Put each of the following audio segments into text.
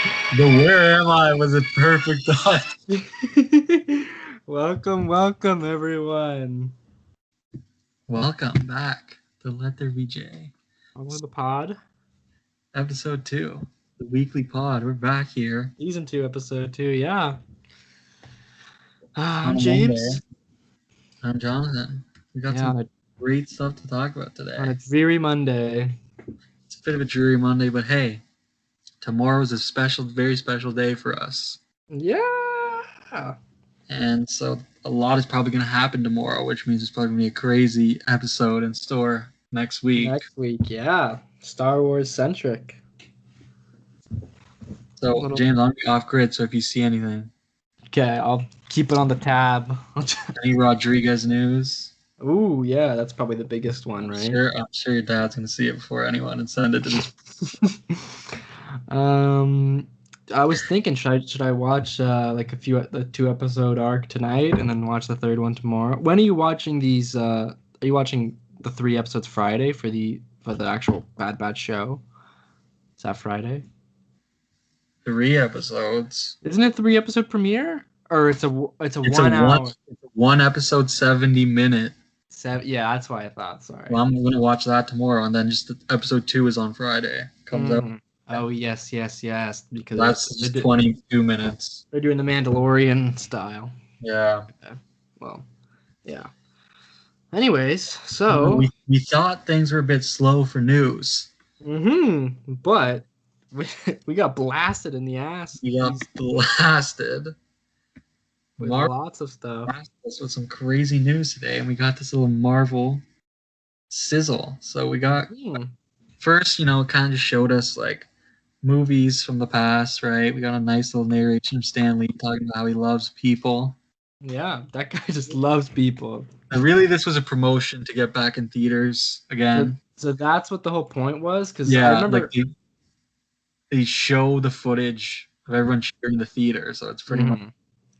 The where am I was a perfect thought. Welcome, everyone. Welcome back to Let There Be J. Welcome to the pod. Episode 2, the weekly pod. We're back here. Season 2, episode 2, yeah. On I'm a Monday. James. I'm Jonathan. We got some great stuff to talk about today. On a dreary Monday. It's a bit of a dreary Monday, but hey, tomorrow's a special, very special day for us. Yeah. And so a lot is probably going to happen tomorrow, which means there's probably going to be a crazy episode in store next week. Yeah. Star Wars centric. So, James, I'm off grid, so if you see anything. Okay, I'll keep it on the tab. Any Rodriguez news? Ooh, yeah, that's probably the biggest one, right? I'm sure your dad's going to see it before anyone and send it to this. I was thinking, should I watch like the 2-episode arc tonight and then watch the third one tomorrow? When are you watching these? Are you watching the 3 episodes Friday for the actual Bad Batch show? Is that Friday? 3 episodes. Isn't it 3-episode premiere? Or it's a 1 hour. It's a 1 episode 70 minute. Yeah, that's why I thought. Sorry. Well, I'm gonna watch that tomorrow, and then just episode 2 is on Friday. Comes out. Oh yes. Because that's just 22 minutes. They're doing the Mandalorian style. Yeah. Okay. Well, yeah. Anyways, so we thought things were a bit slow for news. But we got blasted in the ass. We got blasted. With lots of stuff. Us with some crazy news today, and we got this little Marvel Sizzle. So we got first, it kind of just showed us like movies from the past, right? We got a nice little narration of Stan Lee talking about how he loves people. Yeah, that guy just loves people. And really, this was a promotion to get back in theaters again. So that's what the whole point was, because I remember like they show the footage of everyone cheering in the theater, so it's pretty much.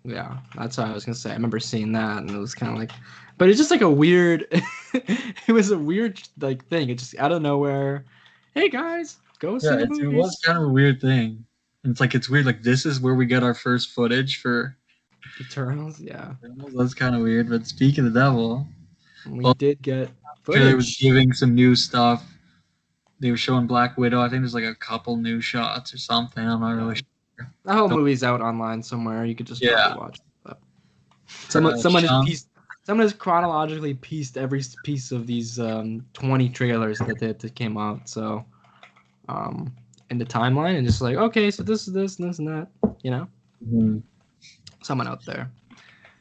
Yeah, that's what I was gonna say. I remember seeing that, and it was kind of like, but it's just like a weird. It was a weird like thing. It just out of nowhere. Hey guys, go see the movies. It was kind of a weird thing. And it's weird. Like this is where we get our first footage for Eternals. Yeah, that's kind of weird. But speaking of the devil, we did get footage. They was giving some new stuff. They were showing Black Widow. I think there's like a couple new shots or something. I'm not really sure. The whole movie's out online somewhere. You could just watch it. Someone has chronologically pieced every piece of these 20 trailers that came out. So, in the timeline, and just like, okay, so this is this and this and that. Someone out there.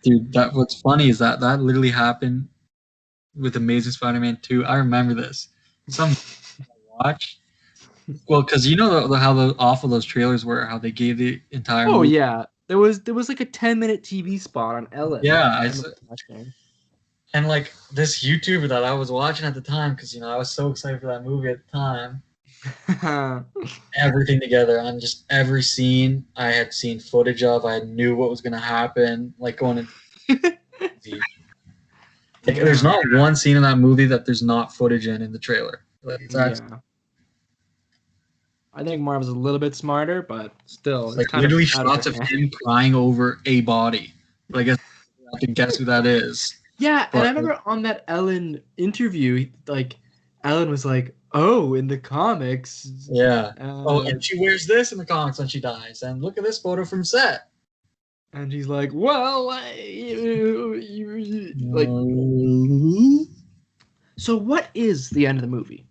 Dude, what's funny is that literally happened with Amazing Spider-Man 2. I remember this. Some watch. Well, because how awful those trailers were, how they gave the entire movie. Yeah. There was like a 10-minute TV spot on Ellen. Yeah, and like this YouTuber that I was watching at the time, because I was so excited for that movie at the time. Everything together on just every scene I had seen footage of. I knew what was gonna happen. Like going in. There's not one scene in that movie that there's not footage in the trailer. I think Marvel's a little bit smarter, but still, it's like literally shots of him crying over a body. But I guess you have to guess who that is. Yeah, and I remember on that Ellen interview, like Ellen was like, "Oh, in the comics." Yeah. And she wears this in the comics when she dies, and look at this photo from set. And he's like, "Well, so what is the end of the movie?"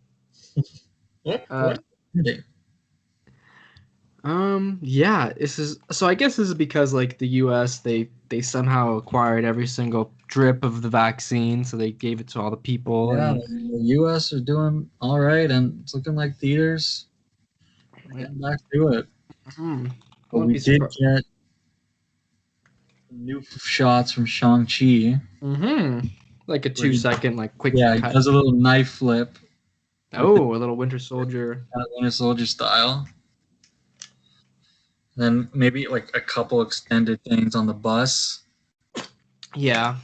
Yeah, this is so. I guess this is because like the U.S. they somehow acquired every single drip of the vaccine, so they gave it to all the people. Yeah, the U.S. are doing all right, and it's looking like theaters are getting back to it. But we did get new shots from Shang-Chi. Like a 2-second, like quick. Yeah, he does a little knife flip. Oh, a little Winter Soldier. Winter Soldier style. Then maybe like a couple extended things on the bus. Yeah.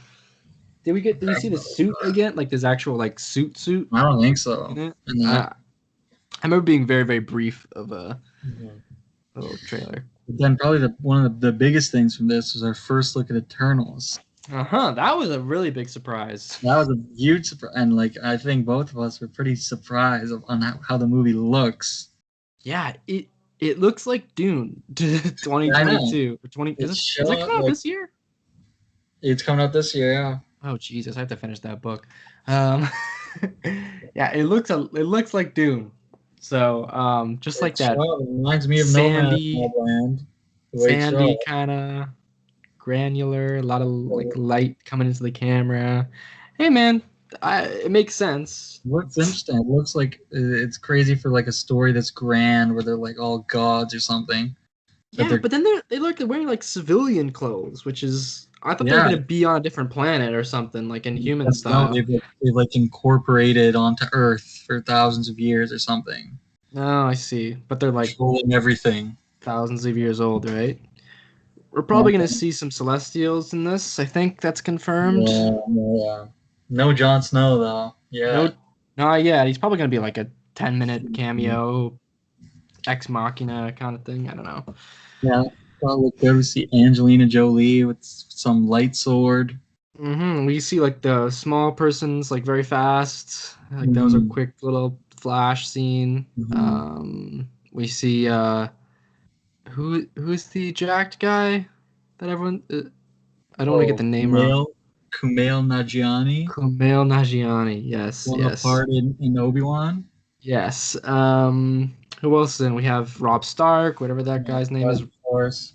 Did we see the suit again? Like this actual like suit? I don't think so. I remember being very, very brief of little trailer. But then probably one of the biggest things from this was our first look at Eternals. That was a really big surprise. That was a huge surprise, and like I think both of us were pretty surprised on how the movie looks. Yeah, it looks like Dune 2022 or 20. Is it coming out this year? It's coming out this year, yeah. Oh Jesus, I have to finish that book. Yeah, it looks like Dune. So just like that. It reminds me of sandy, Nomadland. sandy kind of granular, a lot of like light coming into the camera. Hey man, it makes sense. It looks interesting. It looks like it's crazy for like a story that's grand where they're like all gods or something. Yeah, but then they look wearing like civilian clothes, which is I thought they were gonna be on a different planet or something, like in human style. No, they've like incorporated onto Earth for thousands of years or something. Oh, I see. But they're like controlling everything. Thousands of years old, right? We're probably gonna see some Celestials in this. I think that's confirmed. Yeah. No Jon Snow though. Yeah. No, yeah. He's probably gonna be like a 10-minute cameo, ex machina kind of thing. I don't know. Yeah, probably look good to see Angelina Jolie with some light sword. We see like the small persons like very fast. Like that was a quick little flash scene. We see who's the jacked guy that everyone. I don't want to get the name wrong. Kumail Nanjiani. Kumail Nanjiani, yes. Part in Obi-Wan. Yes. Who else then? We have Rob Stark, whatever that guy's name is. Of course.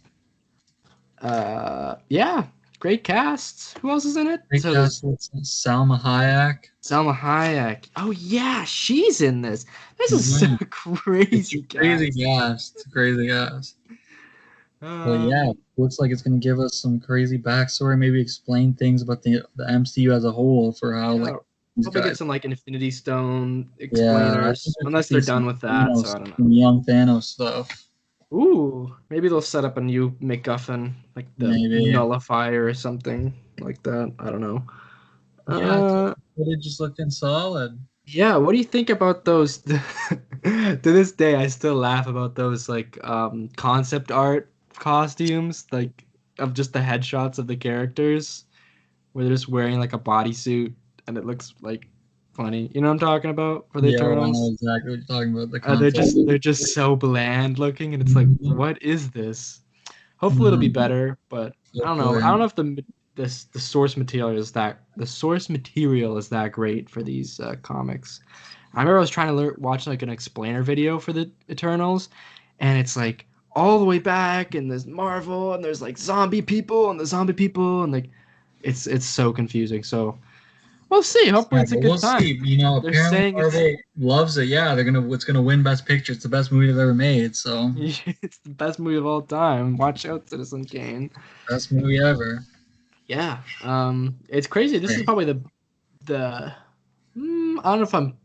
Yeah. Great cast. Who else is in it? Salma Hayek. Salma Hayek. Oh yeah, she's in this. This is so crazy. Crazy cast. It's a crazy cast. But yeah, looks like it's going to give us some crazy backstory, maybe explain things about the MCU as a whole for how probably get some like Infinity Stone explainers, unless they're done with that. Thanos, so I don't know. Young Thanos stuff. Ooh, maybe they'll set up a new MacGuffin, like the Nullifier or something like that. I don't know. Yeah, it just looking solid. Yeah, what do you think about those? To this day, I still laugh about those like concept art costumes, like of just the headshots of the characters, where they're just wearing like a bodysuit and it looks like funny. You know what I'm talking about for the Eternals? I know exactly what you're talking about. They're just so bland looking, and it's like, what is this? Hopefully it'll be better, but I don't know. I don't know if the source material is that great for these comics. I remember I was trying to watch like an explainer video for the Eternals, and it's like all the way back, and there's Marvel, and there's like zombie people, and like it's so confusing. So we'll see. Hopefully it's a good time. See. You know, apparently Marvel loves it. Yeah, it's gonna win Best Picture. It's the best movie they've ever made. So it's the best movie of all time. Watch out, Citizen Kane. Best movie ever. Yeah. It's crazy. This is probably the I don't know if I'm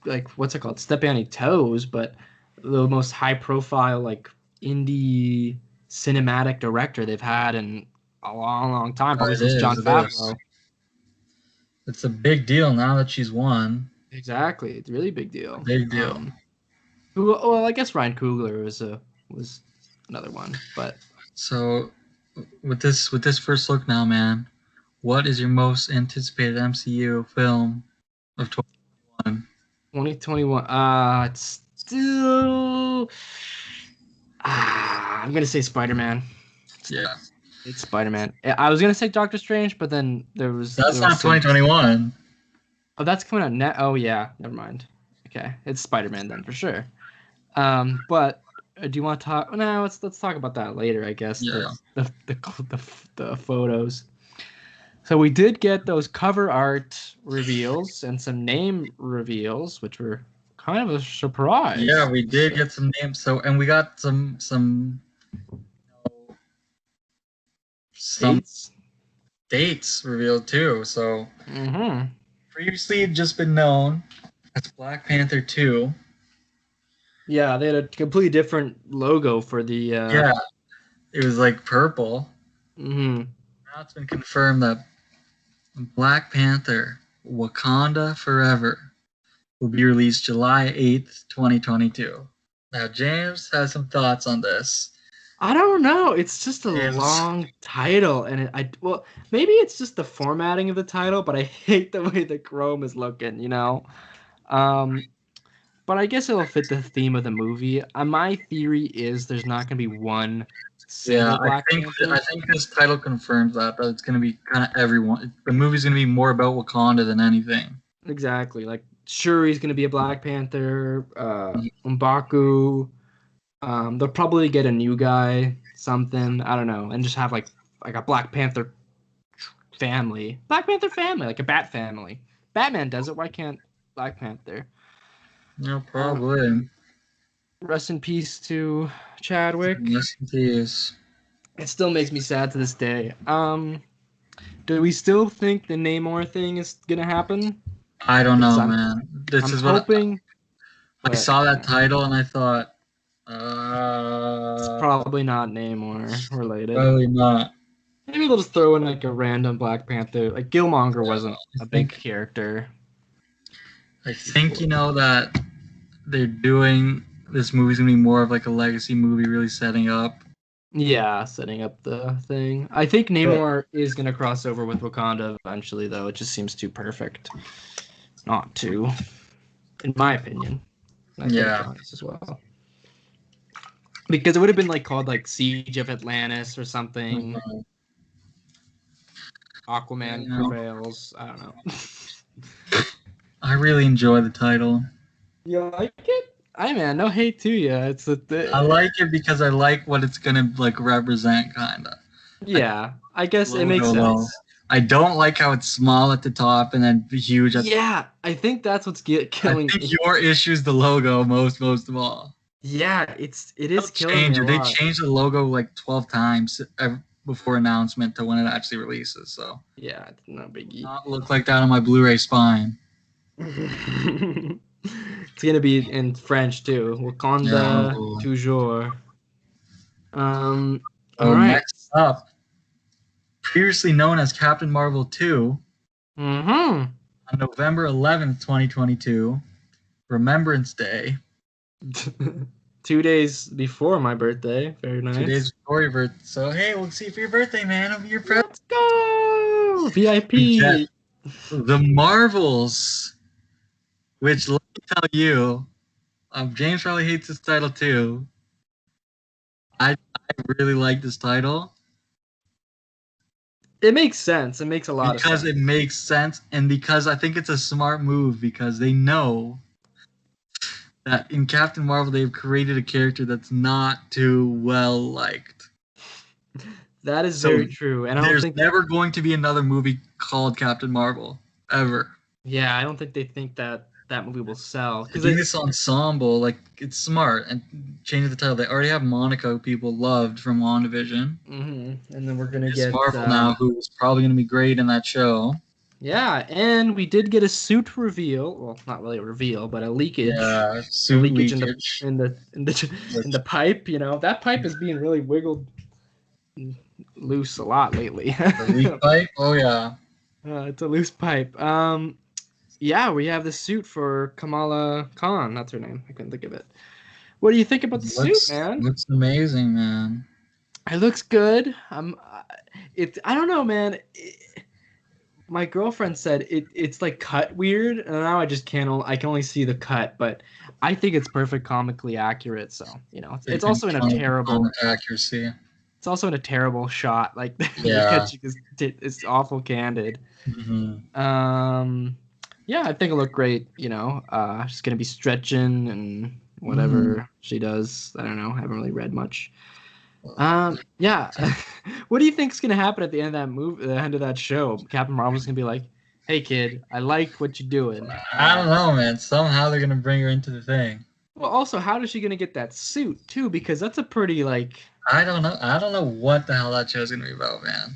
like what's it called, stepping on any toes, but the most high profile like indie cinematic director they've had in a long time, probably since Jon Favreau. It's a big deal now that she's won. Exactly, it's a really big deal. Big deal. Well, I guess Ryan Coogler was another one, but so with this first look now, man, what is your most anticipated MCU film of 2021? 2021. It's still. I'm gonna say Spider-Man. Yeah. It's Spider-Man. I was gonna say Doctor Strange, but then that's not 2021. Oh, that's coming out net. Oh yeah, never mind. Okay, it's Spider-Man then for sure. But do you want to talk? No, let's talk about that later. I guess. Yeah. The photos. So we did get those cover art reveals and some name reveals, which were kind of a surprise. Yeah, we did get some names. So and we got some dates revealed too. So previously had just been known as Black Panther 2. Yeah, they had a completely different logo for the. Yeah, it was like purple. Now it's been confirmed that Black Panther: Wakanda Forever will be released July 8th, 2022. Now, James has some thoughts on this. I don't know. It's just a James. long title, and well, maybe it's just the formatting of the title, but I hate the way the Chrome is looking. But I guess it'll fit the theme of the movie. My theory is there's not going to be one single Black Panther. I think this title confirms that it's going to be kind of everyone. The movie's going to be more about Wakanda than anything. Exactly. Like Shuri's going to be a Black Panther. M'Baku. They'll probably get a new guy, something, I don't know, and just have like a Black Panther family, like a Bat family. Batman does it. Why can't Black Panther? No, probably. Rest in peace to Chadwick. Rest in peace. It still makes me sad to this day. Do we still think the Namor thing is gonna happen? I don't know, man. I'm hoping. I saw that title and I thought, it's probably not Namor related. Probably not. Maybe they'll just throw in like a random Black Panther. Like Killmonger wasn't a big character. I think that they're doing this movie's gonna be more of like a legacy movie, really setting up. Yeah, setting up the thing. I think Namor is gonna cross over with Wakanda eventually, though. It just seems too perfect not to, in my opinion. As well. Because it would have been called Siege of Atlantis or something. Mm-hmm. Aquaman prevails. I don't know. I really enjoy the title. You like it? Man, no hate to you. I like it because I like what it's gonna represent, kinda. Yeah, I guess it makes sense. I don't like how it's small at the top and then huge at Yeah, I think that's what's killing. I think your issue is the logo most of all. Yeah, it is killing me a lot. They changed the logo 12 times before announcement to when it actually releases. So yeah, it's no biggie. Not look like that on my Blu-ray spine. It's gonna be in French too. Wakanda toujours. All right. Next up, previously known as Captain Marvel 2. On November 11th, 2022, Remembrance Day. 2 days before my birthday. Very nice. 2 days before your birthday. So hey, we'll see you for your birthday, man. Let's go! VIP. The Marvels. Which, let me tell you, James probably hates this title too. I really like this title. It makes sense. It makes a lot of sense. Because it makes sense, and because I think it's a smart move, because they know that in Captain Marvel they've created a character that's not too well liked. That is very true. And there's never going to be another movie called Captain Marvel, ever. Yeah, I don't think they think that movie will sell. Because this ensemble, it's smart, and changing the title. They already have Monica, who people loved from WandaVision. Mm-hmm. And then we're gonna get Marvel now, who's probably gonna be great in that show. Yeah, and we did get a suit reveal. Well, not really a reveal, but a leakage. Yeah, suit leakage in the pipe. That pipe is being really wiggled loose a lot lately. The leak pipe? Oh yeah. It's a loose pipe. Yeah, we have the suit for Kamala Khan. That's her name. I couldn't think of it. What do you think about the suit, man? Looks amazing, man. It looks good. I don't know, man. My girlfriend said it's cut weird, and now I just can't. I can only see the cut, but I think it's perfect comically accurate. So it's also in a terrible accuracy. It's also in a terrible shot. It's awful candid. Mm-hmm. Yeah, I think it'll look great. She's gonna be stretching and whatever she does. I don't know. I haven't really read much. Yeah. What do you think's gonna happen at the end of that movie? The end of that show? Captain Marvel's gonna be like, "Hey, kid, I like what you're doing." I don't know, man. Somehow they're gonna bring her into the thing. Well, also, how is she gonna get that suit too? Because that's a pretty I don't know. I don't know what the hell that show's gonna be about, man.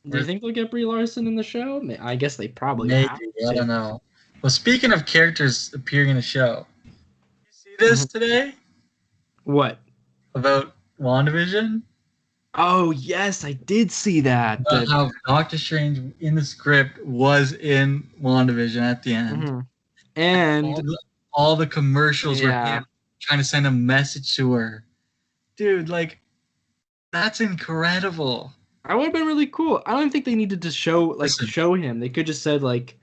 Do you think they'll get Brie Larson in the show? I guess they probably maybe. Have I don't know. Well, speaking of characters appearing in the show, did you see this today? What? About WandaVision? Oh, yes, I did see that. How Doctor Strange in the script was in WandaVision at the end. Mm-hmm. And all the commercials were him trying to send a message to her. Dude, like, that's incredible. I would have been really cool. I don't think they needed to show Listen, him. They could just said like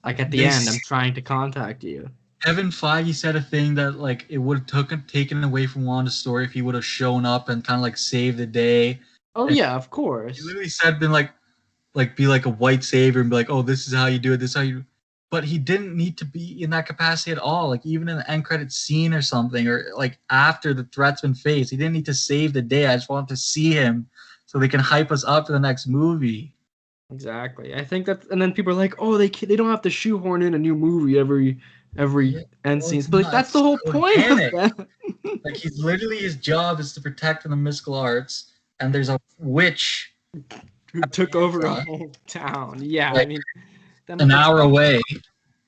at the they end, I'm trying to contact you. Kevin Feige said a thing that like it would have taken away from Wanda's story if he would have shown up and kind of like saved the day. Oh And yeah, of course. he literally said, "Been like be like a white savior and be like, oh, this is how you do it. This is how you." But he didn't need to be in that capacity at all. Like even in the end credit scene or something, or like after the threat's been faced, he didn't need to save the day. I just wanted to see him so they can hype us up to the next movie. Exactly. I think that, and then people are like, "Oh, they don't have to shoehorn in a new movie every end scene." But like, that's the whole point of that. Like he's literally his job is to protect the mystical arts, and there's a witch who took over a whole town. Yeah, like, I mean, an hour away.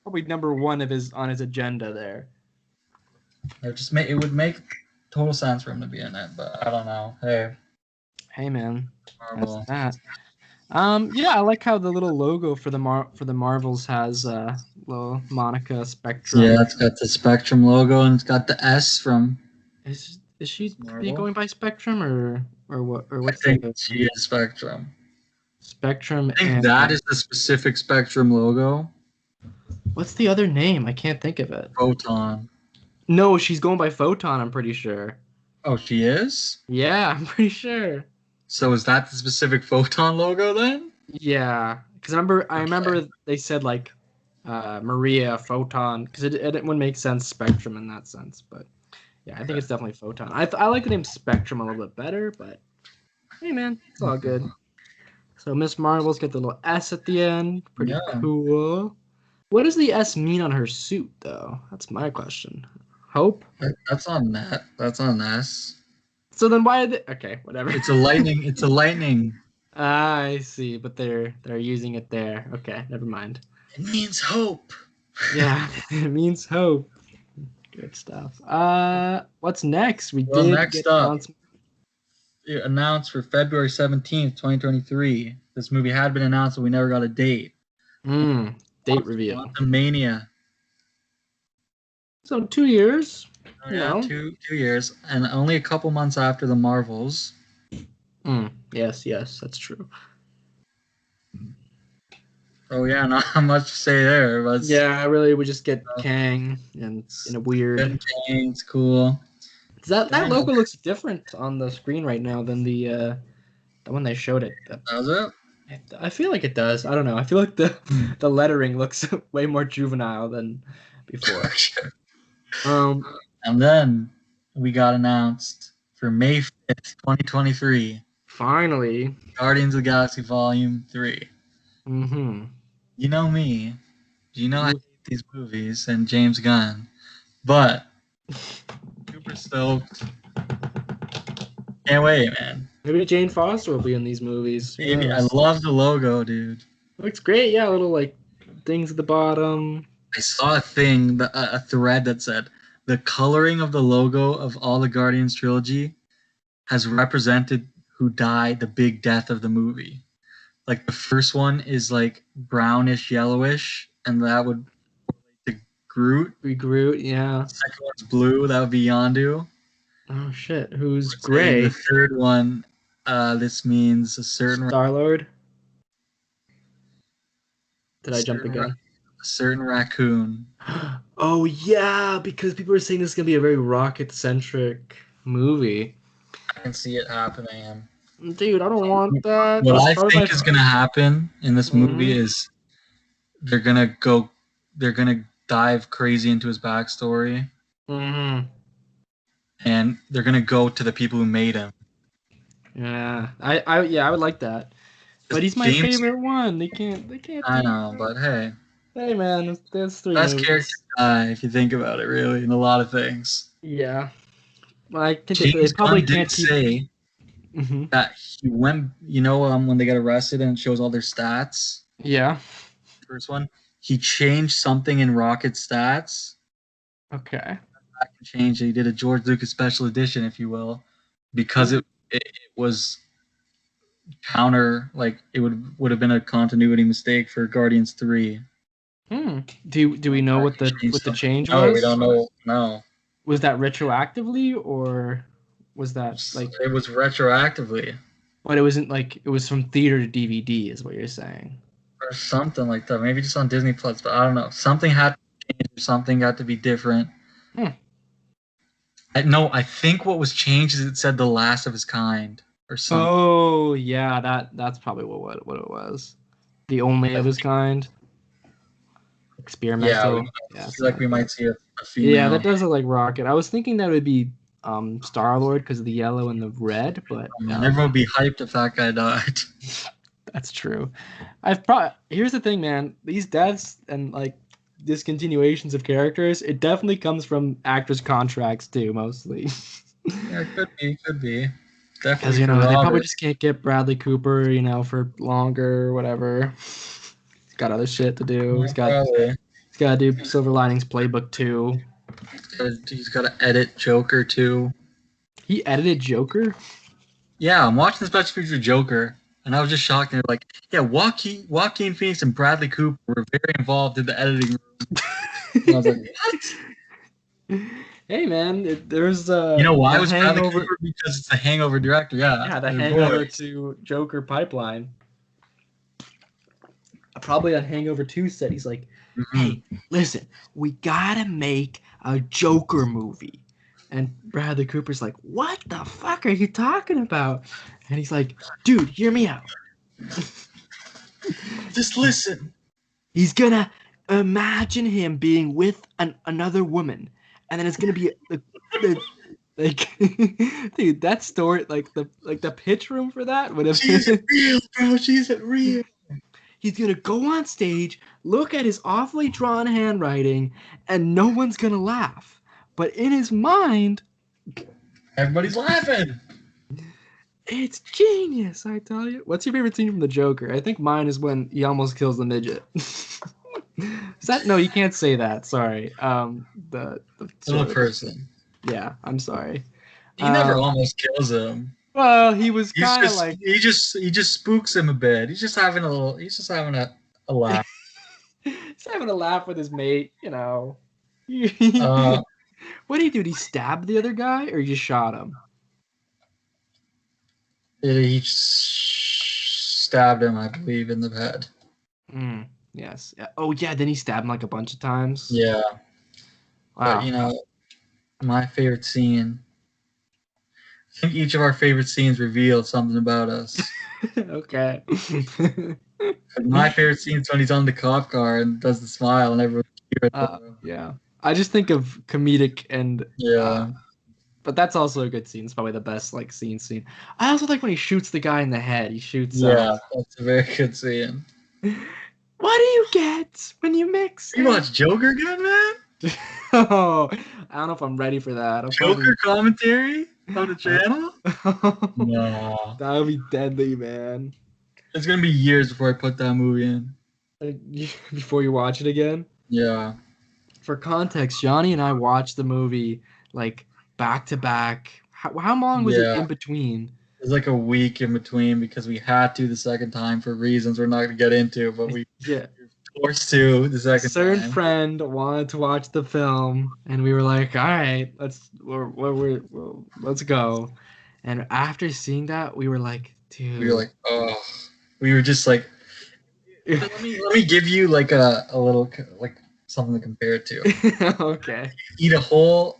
Probably number one of on his agenda there. It would make total sense for him to be in it, but I don't know. Hey man, Marvel. That's that. Yeah, I like how the little logo for the Marvels has little Monica Spectrum. Yeah, it's got the Spectrum logo and it's got the S from. Is she going by Spectrum or what? Or what's I think she is Spectrum. Spectrum. I think that is the specific Spectrum logo. What's the other name? I can't think of it. Photon. No, she's going by Photon, I'm pretty sure. Oh, she is? Yeah, I'm pretty sure. So is that the specific Photon logo then? Yeah, because I remember they said like Maria Photon, because it wouldn't make sense Spectrum in that sense, but yeah, I think it's definitely Photon. I like the name Spectrum a little bit better, but hey man, it's all good. So Miss Marvel's got the little S at the end, pretty cool. What does the S mean on her suit though? That's my question. Hope? That's on that. That's on S. So then why? Okay, whatever. It's a lightning. It's a lightning. I see, but they're using it there. Okay, never mind. It means hope. Yeah, it means hope. Good stuff. What's next? Next up, announced for February 17th, 2023. This movie had been announced, but we never got a date. Date reveal. Mania. So 2 years. Yeah, 2 years, and only a couple months after the Marvels. Yes, that's true. Oh yeah, not much to say there. But yeah, really, we just get Kang and in a weird. Kang, it's cool. That logo looks different on the screen right now than the one they showed it. Does it? I feel like it does. I don't know. I feel like the lettering looks way more juvenile than before. And then we got announced for May 5th, 2023. Finally. Guardians of the Galaxy Volume 3. Mm-hmm. You know me. You know I hate these movies and James Gunn. But super stoked. Can't wait, man. Maybe Jane Foster will be in these movies. Maybe. I love the logo, dude. Looks great. Yeah, little like things at the bottom. I saw a thing, a thread that said the coloring of the logo of all the Guardians trilogy has represented who died, the big death of the movie. Like the first one is like brownish, yellowish, and that would relate to Groot. Groot, yeah. The second one's blue, that would be Yondu. Oh shit, who's gray? The third one, this means a certain Star-Lord. Did I jump the gun? A certain raccoon. Oh yeah, because people are saying this is gonna be a very rocket-centric movie. I can see it happening. Dude, I don't want that. What I think is gonna happen in this movie is they're gonna dive crazy into his backstory. And they're gonna go to the people who made him. Yeah, I would like that. But he's my favorite one. They can't. I know, but hey. Hey man, there's 3 best movies. Character die if you think about it, really, in a lot of things. Yeah, well, I think James they probably Gunn can't say that he went. You know, when they got arrested and it shows all their stats. Yeah. First one, he changed something in Rocket's stats. Okay. Back and changed it. He did a George Lucas special edition, if you will, because it was counter, like it would have been a continuity mistake for Guardians 3. Do we know what the change was? No, we don't know. No. Was that retroactively or was that like? It was retroactively But it wasn't like it was from theater to DVD, is what you're saying. or something like that. Maybe just on Disney Plus, but I don't know. Something had to change or something got to be different. Hmm. No, I think what was changed is it said the last of his kind or something. Oh yeah, that's probably what it was. The only of his kind. Yeah, Experimental. I Yeah, feel something like we like might that. see a Yeah, female. that does look like Rocket. I was thinking that would be Star-Lord because of the yellow and the red, but And everyone would be hyped if that guy died. that's true. Here's the thing, man. These deaths and like discontinuations of characters, it definitely comes from actors' contracts too, mostly. Yeah, it could be. Because Definitely you for know they probably Robert. just can't get Bradley Cooper, for longer or whatever. He's got other shit to do. Yeah, probably. He's got to do Silver Linings Playbook 2. He's got to edit Joker too. He edited Joker. Yeah, I'm watching the special feature Joker, and I was just shocked. And they're like, yeah, Joaquin Phoenix and Bradley Cooper were very involved in the editing room. And I was like, what? Hey man, there's You know why the it was Bradley Hangover. Cooper? Because it's the Hangover director. Yeah, Yeah, the they're Hangover boys. to Joker pipeline. Probably on Hangover 2 said he's like, hey, listen, we gotta make a Joker movie. And Bradley Cooper's like, what the fuck are you talking about? And he's like, dude, hear me out. Just listen. He's gonna imagine him being with another woman, and then it's gonna be like, dude, that story, like the pitch room for that would have. She's real, bro. She's real. He's gonna go on stage, look at his awfully drawn handwriting, and no one's gonna laugh. But in his mind, Everybody's laughing. it's genius, I tell you. What's your favorite scene from the Joker? I think mine is when he almost kills the midget. Is that no? You can't say that. Sorry. The Little person. Yeah, I'm sorry. He never almost kills him. Well, he was He's kind of just like he just spooks him a bit. He's just having a laugh. he's having a laugh with his mate, Uh, What did he do? Did he stab the other guy, or he just shot him? he stabbed him, I believe, in the head. Yes. Oh yeah. Then he stabbed him like a bunch of times. Yeah. Wow. But my favorite scene. I think each of our favorite scenes reveal something about us. Okay. My favorite scene is when he's on the cop car and does the smile and everyone cheers. Yeah. I just think of comedic and Yeah. But that's also a good scene. It's probably the best scene. I also like when he shoots the guy in the head. He shoots. Yeah, that's a very good scene. What do you get when you mix? You watch Joker again, man? Oh, I don't know if I'm ready for that. Joker commentary on the channel? No. That would be deadly, man. It's gonna be years before I put that movie in. Before you watch it again? Yeah. For context, Johnny and I watched the movie like back to back. How long was it in between? It was like a week in between because we had to the second time for reasons we're not going to get into, but we were forced to the second time. A certain friend wanted to watch the film, and we were like, all right, let's go. And after seeing that, we were like, dude. We were like, oh. We were just like, let me give you like a little, like something to compare it to. Okay. Eat a whole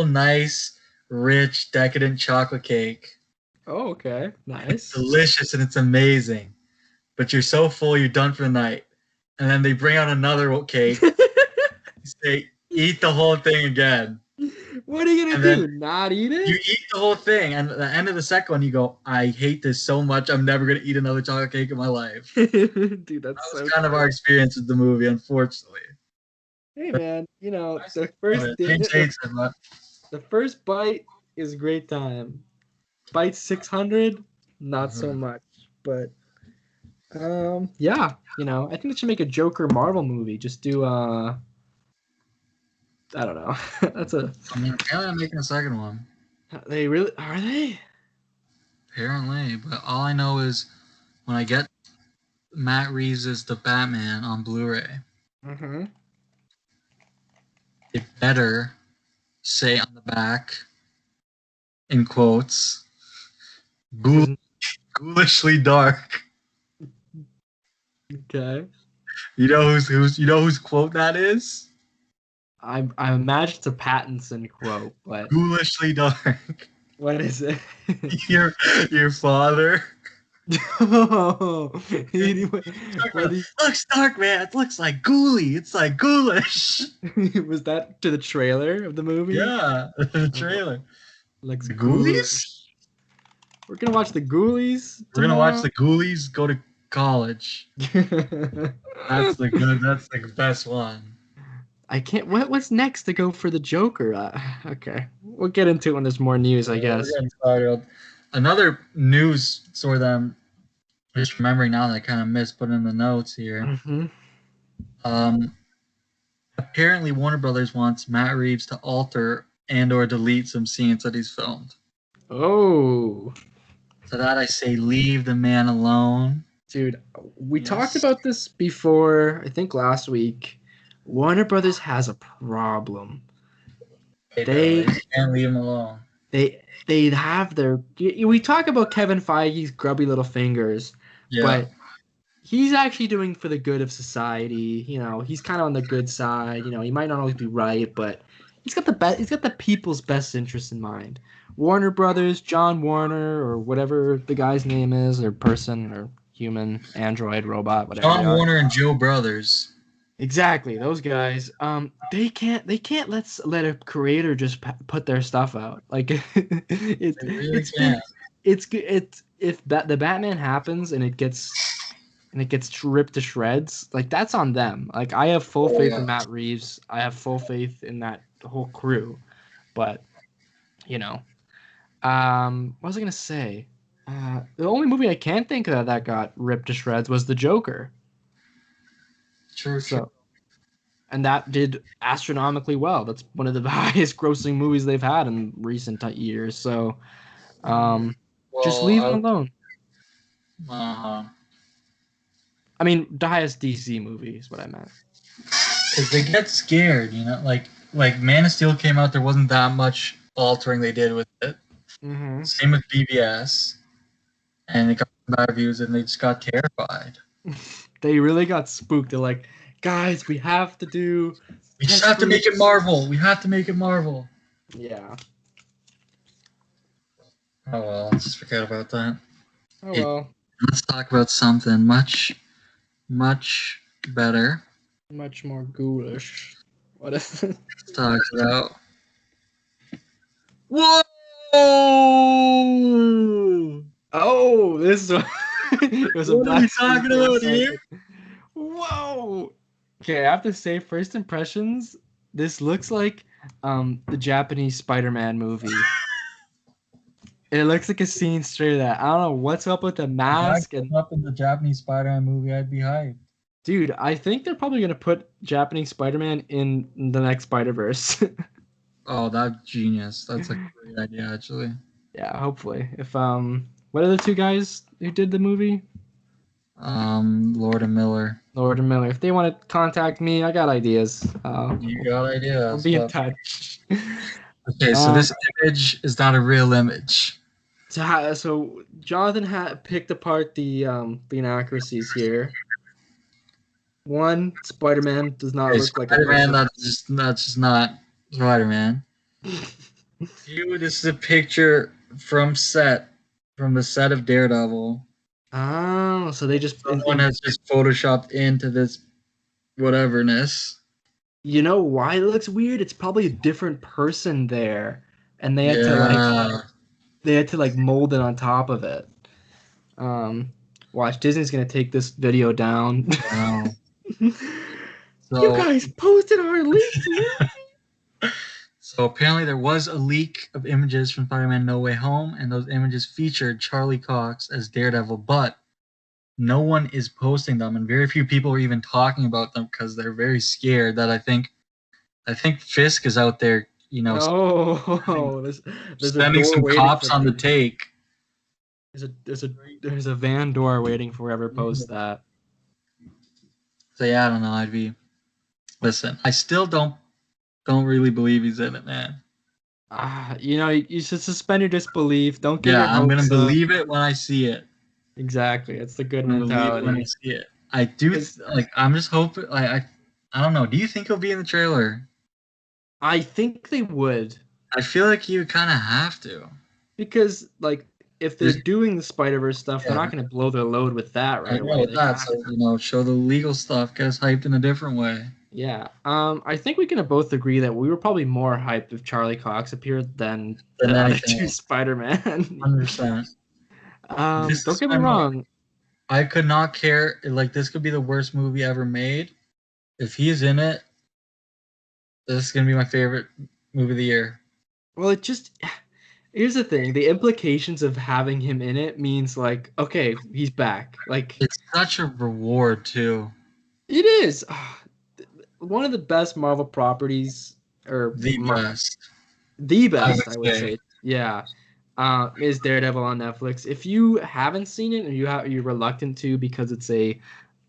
nice, rich, decadent chocolate cake. Oh, okay. Nice. It's delicious and it's amazing. But you're so full, you're done for the night. And then they bring out another cake. Say, eat the whole thing again. What are you going to do? Not eat it? You eat the whole thing. And at the end of the second one, you go, I hate this so much. I'm never going to eat another chocolate cake in my life. Dude, that was kind of our experience with the movie, unfortunately. Hey, man, the first bite is a great time. Bite 600, not so much. But, yeah, I think they should make a Joker Marvel movie. Just do, I don't know. I'm making a second one. Are they? Apparently, but all I know is when I get Matt Reeves' The Batman on Blu-ray, it better say on the back, in quotes, ghoulishly dark. Okay. You know whose quote that is? I imagine it's a Pattinson quote, but Ghoulishly dark. what is it? Your father. What Looks dark, man. It looks like ghouly. It's like ghoulish. was that to the trailer of the movie? Yeah, the Oh, trailer. looks The ghoulish. Ghoulies? We're gonna watch the Ghoulies We're gonna watch tomorrow. the Ghoulies go to college. That's the best one. I can't. What's next to go for the Joker? Okay, we'll get into it when there's more news, I guess. We're getting started. Another news story that I'm just remembering now that I kind of missed putting in the notes here. Mm-hmm. Apparently, Warner Brothers wants Matt Reeves to alter and/or delete some scenes that he's filmed. Oh, To that I say, leave the man alone. dude, we talked about this before. I think last week. Warner Brothers has a problem. They can't leave him alone. They have their. We talk about Kevin Feige's grubby little fingers, but he's actually doing for the good of society. You know, he's kind of on the good side. You know, he might not always be right, but he's got the best. He's got the people's best interest in mind. Warner Brothers, John Warner, or whatever the guy's name is, or person, or human, android, robot, whatever. John Warner and Joe Brothers. Exactly, those guys. They can't let a creator just put their stuff out. Like it's if the Batman happens and it gets ripped to shreds, like that's on them. Like I have full faith in Matt Reeves. I have full faith in that whole crew. But you know, what was I gonna say? The only movie I can think of that got ripped to shreds was The Joker. True. And that did astronomically well. That's one of the highest grossing movies they've had in recent years. So, just leave them alone. Uh-huh. I mean, the highest DC movie is what I meant. Because they get scared, you know? Like Man of Steel came out, there wasn't that much altering they did with it. Mm-hmm. Same with BVS. And it got bad reviews and they just got terrified. They really got spooked. They're like, guys, we have to do... We just have to make it Marvel. We have to make it Marvel. Yeah. Oh, well, let's just forget about that. Oh, well. Let's talk about something much, much better. Much more ghoulish. What is it? Let's talk about... Whoa! Oh, this is... it was what are we talking about here? Whoa! Okay, I have to say, first impressions, this looks like the Japanese Spider-Man movie. It looks like a scene straight of that. I don't know what's up with the mask. If I up in the Japanese Spider-Man movie, I'd be hyped. Dude, I think they're probably gonna put Japanese Spider-Man in the next Spider-Verse. Oh, that's genius. That's a great idea, actually. Yeah, hopefully. If what are the two guys who did the movie? Lord and Miller. Lord and Miller. If they want to contact me, I got ideas. You got ideas. I'll be in touch. Okay, so this image is not a real image. So Jonathan picked apart the inaccuracies here. One, Spider-Man does not look like a Spider-Man. That's just not Spider-Man. Two, this is a picture from the set of Daredevil. Oh, so they just someone has just photoshopped into this whateverness. You know why it looks weird? It's probably a different person there, and they had to mold it on top of it. Watch, Disney's gonna take this video down. Wow. So, you guys posted our leaks. So apparently there was a leak of images from Spider-Man No Way Home, and those images featured Charlie Cox as Daredevil, but no one is posting them, and very few people are even talking about them because they're very scared that I think Fisk is out there, you know, there's sending some cops on the take. There's a van door waiting for whoever posts that. So yeah, I don't know. Listen, I still don't really believe he's in it, man. You should suspend your disbelief. Don't get Yeah, your I'm gonna hopes up. believe it when I see it. Exactly, it's the good I'm gonna believe it when I mentality. see it. I do 'Cause like. I'm just hoping. I don't know. Do you think he'll be in the trailer? I think they would, I feel like you kind of have to. because like if they're There's, doing the Spider-Verse stuff, they're yeah, not going to blow their load with that I right know away. They that. have So to. show the legal stuff, get us hyped in a different way. Yeah. I think we can both agree that we were probably more hyped if Charlie Cox appeared than Than the other anything two else. Spider-Man. 100%. This Don't is get me my movie. wrong. I could not care. Like this could be the worst movie ever made. If he's in it, this is gonna be my favorite movie of the year. Well, here's the thing. The implications of having him in it means like, okay, he's back. Like It's such a reward too. it is one of the best Marvel properties, or The best, the I best, would I would say. say. Yeah. Is Daredevil on Netflix. If you haven't seen it and you're reluctant to because it's a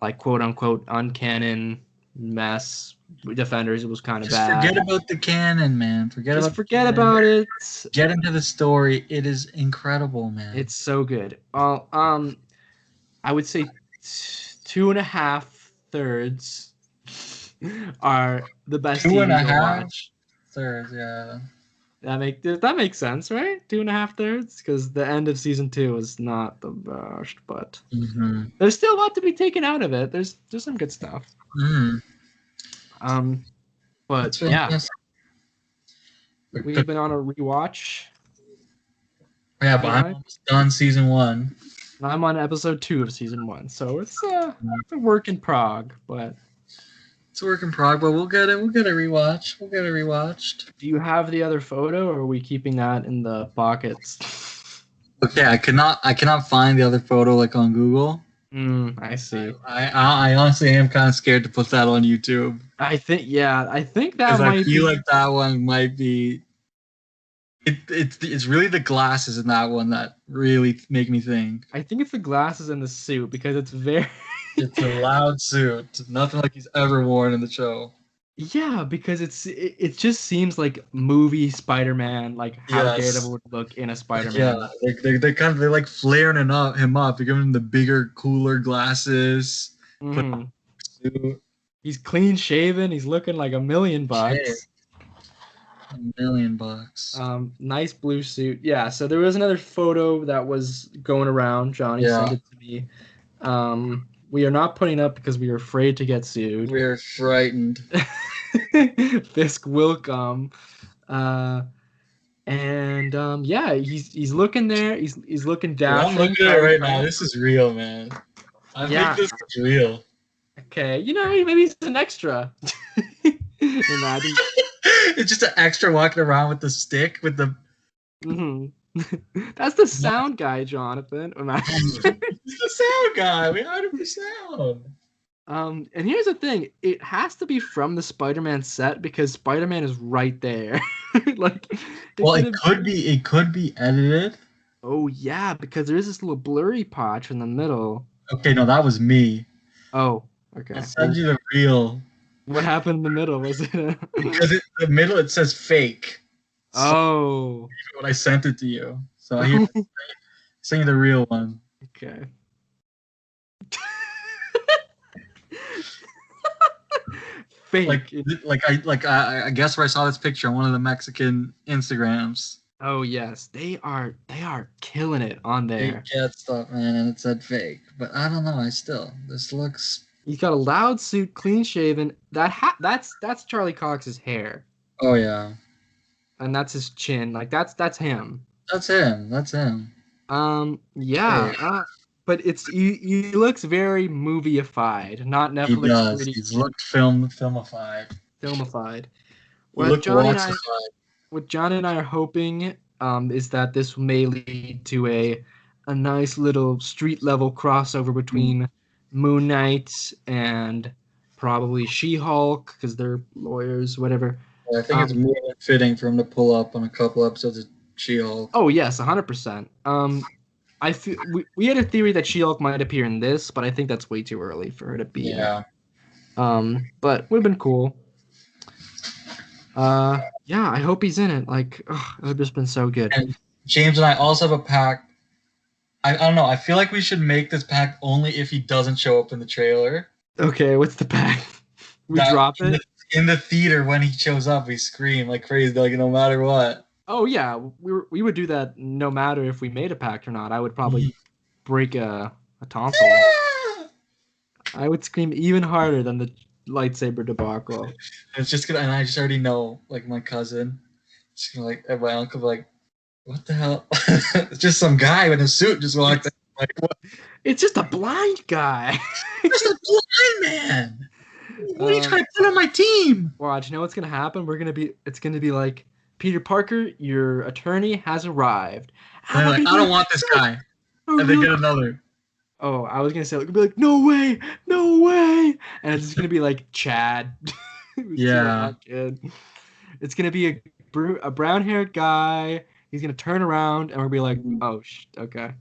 like quote unquote uncanon mess, Defenders, it was kind of Just forget bad. about the canon, man. Forget Just about the forget canon. about it. Get into the story. It is incredible, man. It's so good. I would say 2.5 thirds are the best Two and TV a you'll half watch. thirds, yeah. That makes sense, right? 2.5 thirds, because the end of season 2 is not the best, but Mm-hmm. there's still a lot to be taken out of it. There's some good stuff. Mm. Um, but That's yeah, fantastic. we've been on a rewatch. Yeah, You but and I'm I. almost done season 1. I'm on episode 2 of season 1, so it's a work in prog. But It's a work in progress, but we'll get it. We'll get it rewatched. We'll get it rewatched. do you have the other photo, or are we keeping that in the pockets? Okay, I cannot find the other photo like on Google. I see. I honestly am kind of scared to put that on YouTube I think that because I might feel be. like that one might be. It's really the glasses in that one that really make me think. I think it's the glasses and the suit because it's very. It's a loud suit, nothing like he's ever worn in the show. Yeah, because it just seems like movie Spider-Man, like how Yes, Daredevil would look in a yeah, Spider-Man. they like flaring him up. They're giving him the bigger, cooler glasses. Put Hmm on the suit. He's clean shaven. He's looking like Shit, $1,000,000. $1,000,000. Nice blue suit. Yeah. So there was another photo that was going around. Johnny sent Yeah, it to me. We are not putting up because we are afraid to get sued. we're frightened. Fisk will come. Uh, and yeah, he's looking there. He's looking Dude, I'm dashing. looking at it Charlie right now. Cox. This is real, man. I think Yeah. this is real. Okay. Maybe he's an extra. Imagine. It's just an extra walking around with the stick with the. hmm That's the sound guy, Jonathan. Imagine. He's the sound guy. We hired him for sound. And here's the thing: it has to be from the Spider-Man set because Spider-Man is right there. Like, Well, gonna. it could be edited. Oh yeah, because there is this little blurry patch in the middle. Okay, no, that was me. Oh, I'll okay. send you the real What happened in the middle? Was it? because in the middle it says fake. So Oh. when I sent it to you, so here, send you the real one. Okay. Like, Fake. I guess where I saw this picture on one of the Mexican Instagrams. Oh yes, they are killing it on They there. get stuff, man, and it said fake. But I don't know. This looks. He's got a loud suit, clean shaven. That's Charlie Cox's hair, Oh yeah, and that's his chin. Like that's him. that's him. That's him. Yeah. Hey, But he looks very movie-ified, not he Netflix does. gritty He's looked filmified. filmified. He What looked Johnny and I waxified. what John and I are hoping is that this may lead to a nice little street level crossover between Moon Knight and probably She-Hulk because they're lawyers, whatever. Yeah, I think it's more than fitting for him to pull up on a couple episodes of She-Hulk. Oh yes, 100%. I feel we had a theory that She-Hulk might appear in this, but I think that's way too early for her to be. Yeah. But would have been cool. Yeah, I hope he's in it. Like, it would have just been so good. And James and I also have a pact. I don't know. I feel like we should make this pact only if he doesn't show up in the trailer. Okay, what's the pack? We That drop it? in the theater when he shows up, we scream like crazy, like no matter what. Oh yeah, we would do that no matter if we made a pact or not. I would probably break a tonsil. Yeah! I would scream even harder than the lightsaber debacle. It's just gonna, and I just already know, like my cousin, just gonna like, and my uncle, like, what the hell? It's just some guy in a suit just walked in. Like, what? It's just a blind guy. Just a blind man. What are you trying to put on my team? Watch, you know what's gonna happen? It's gonna be like, Peter Parker, your attorney has arrived. And like, I don't want this guy. And they get another. Oh, I was gonna say, it'll be like, no way, no way, and it's just gonna be like Chad. Yeah. It's gonna be a brown-haired guy. He's gonna turn around, and we'll be like, oh, okay.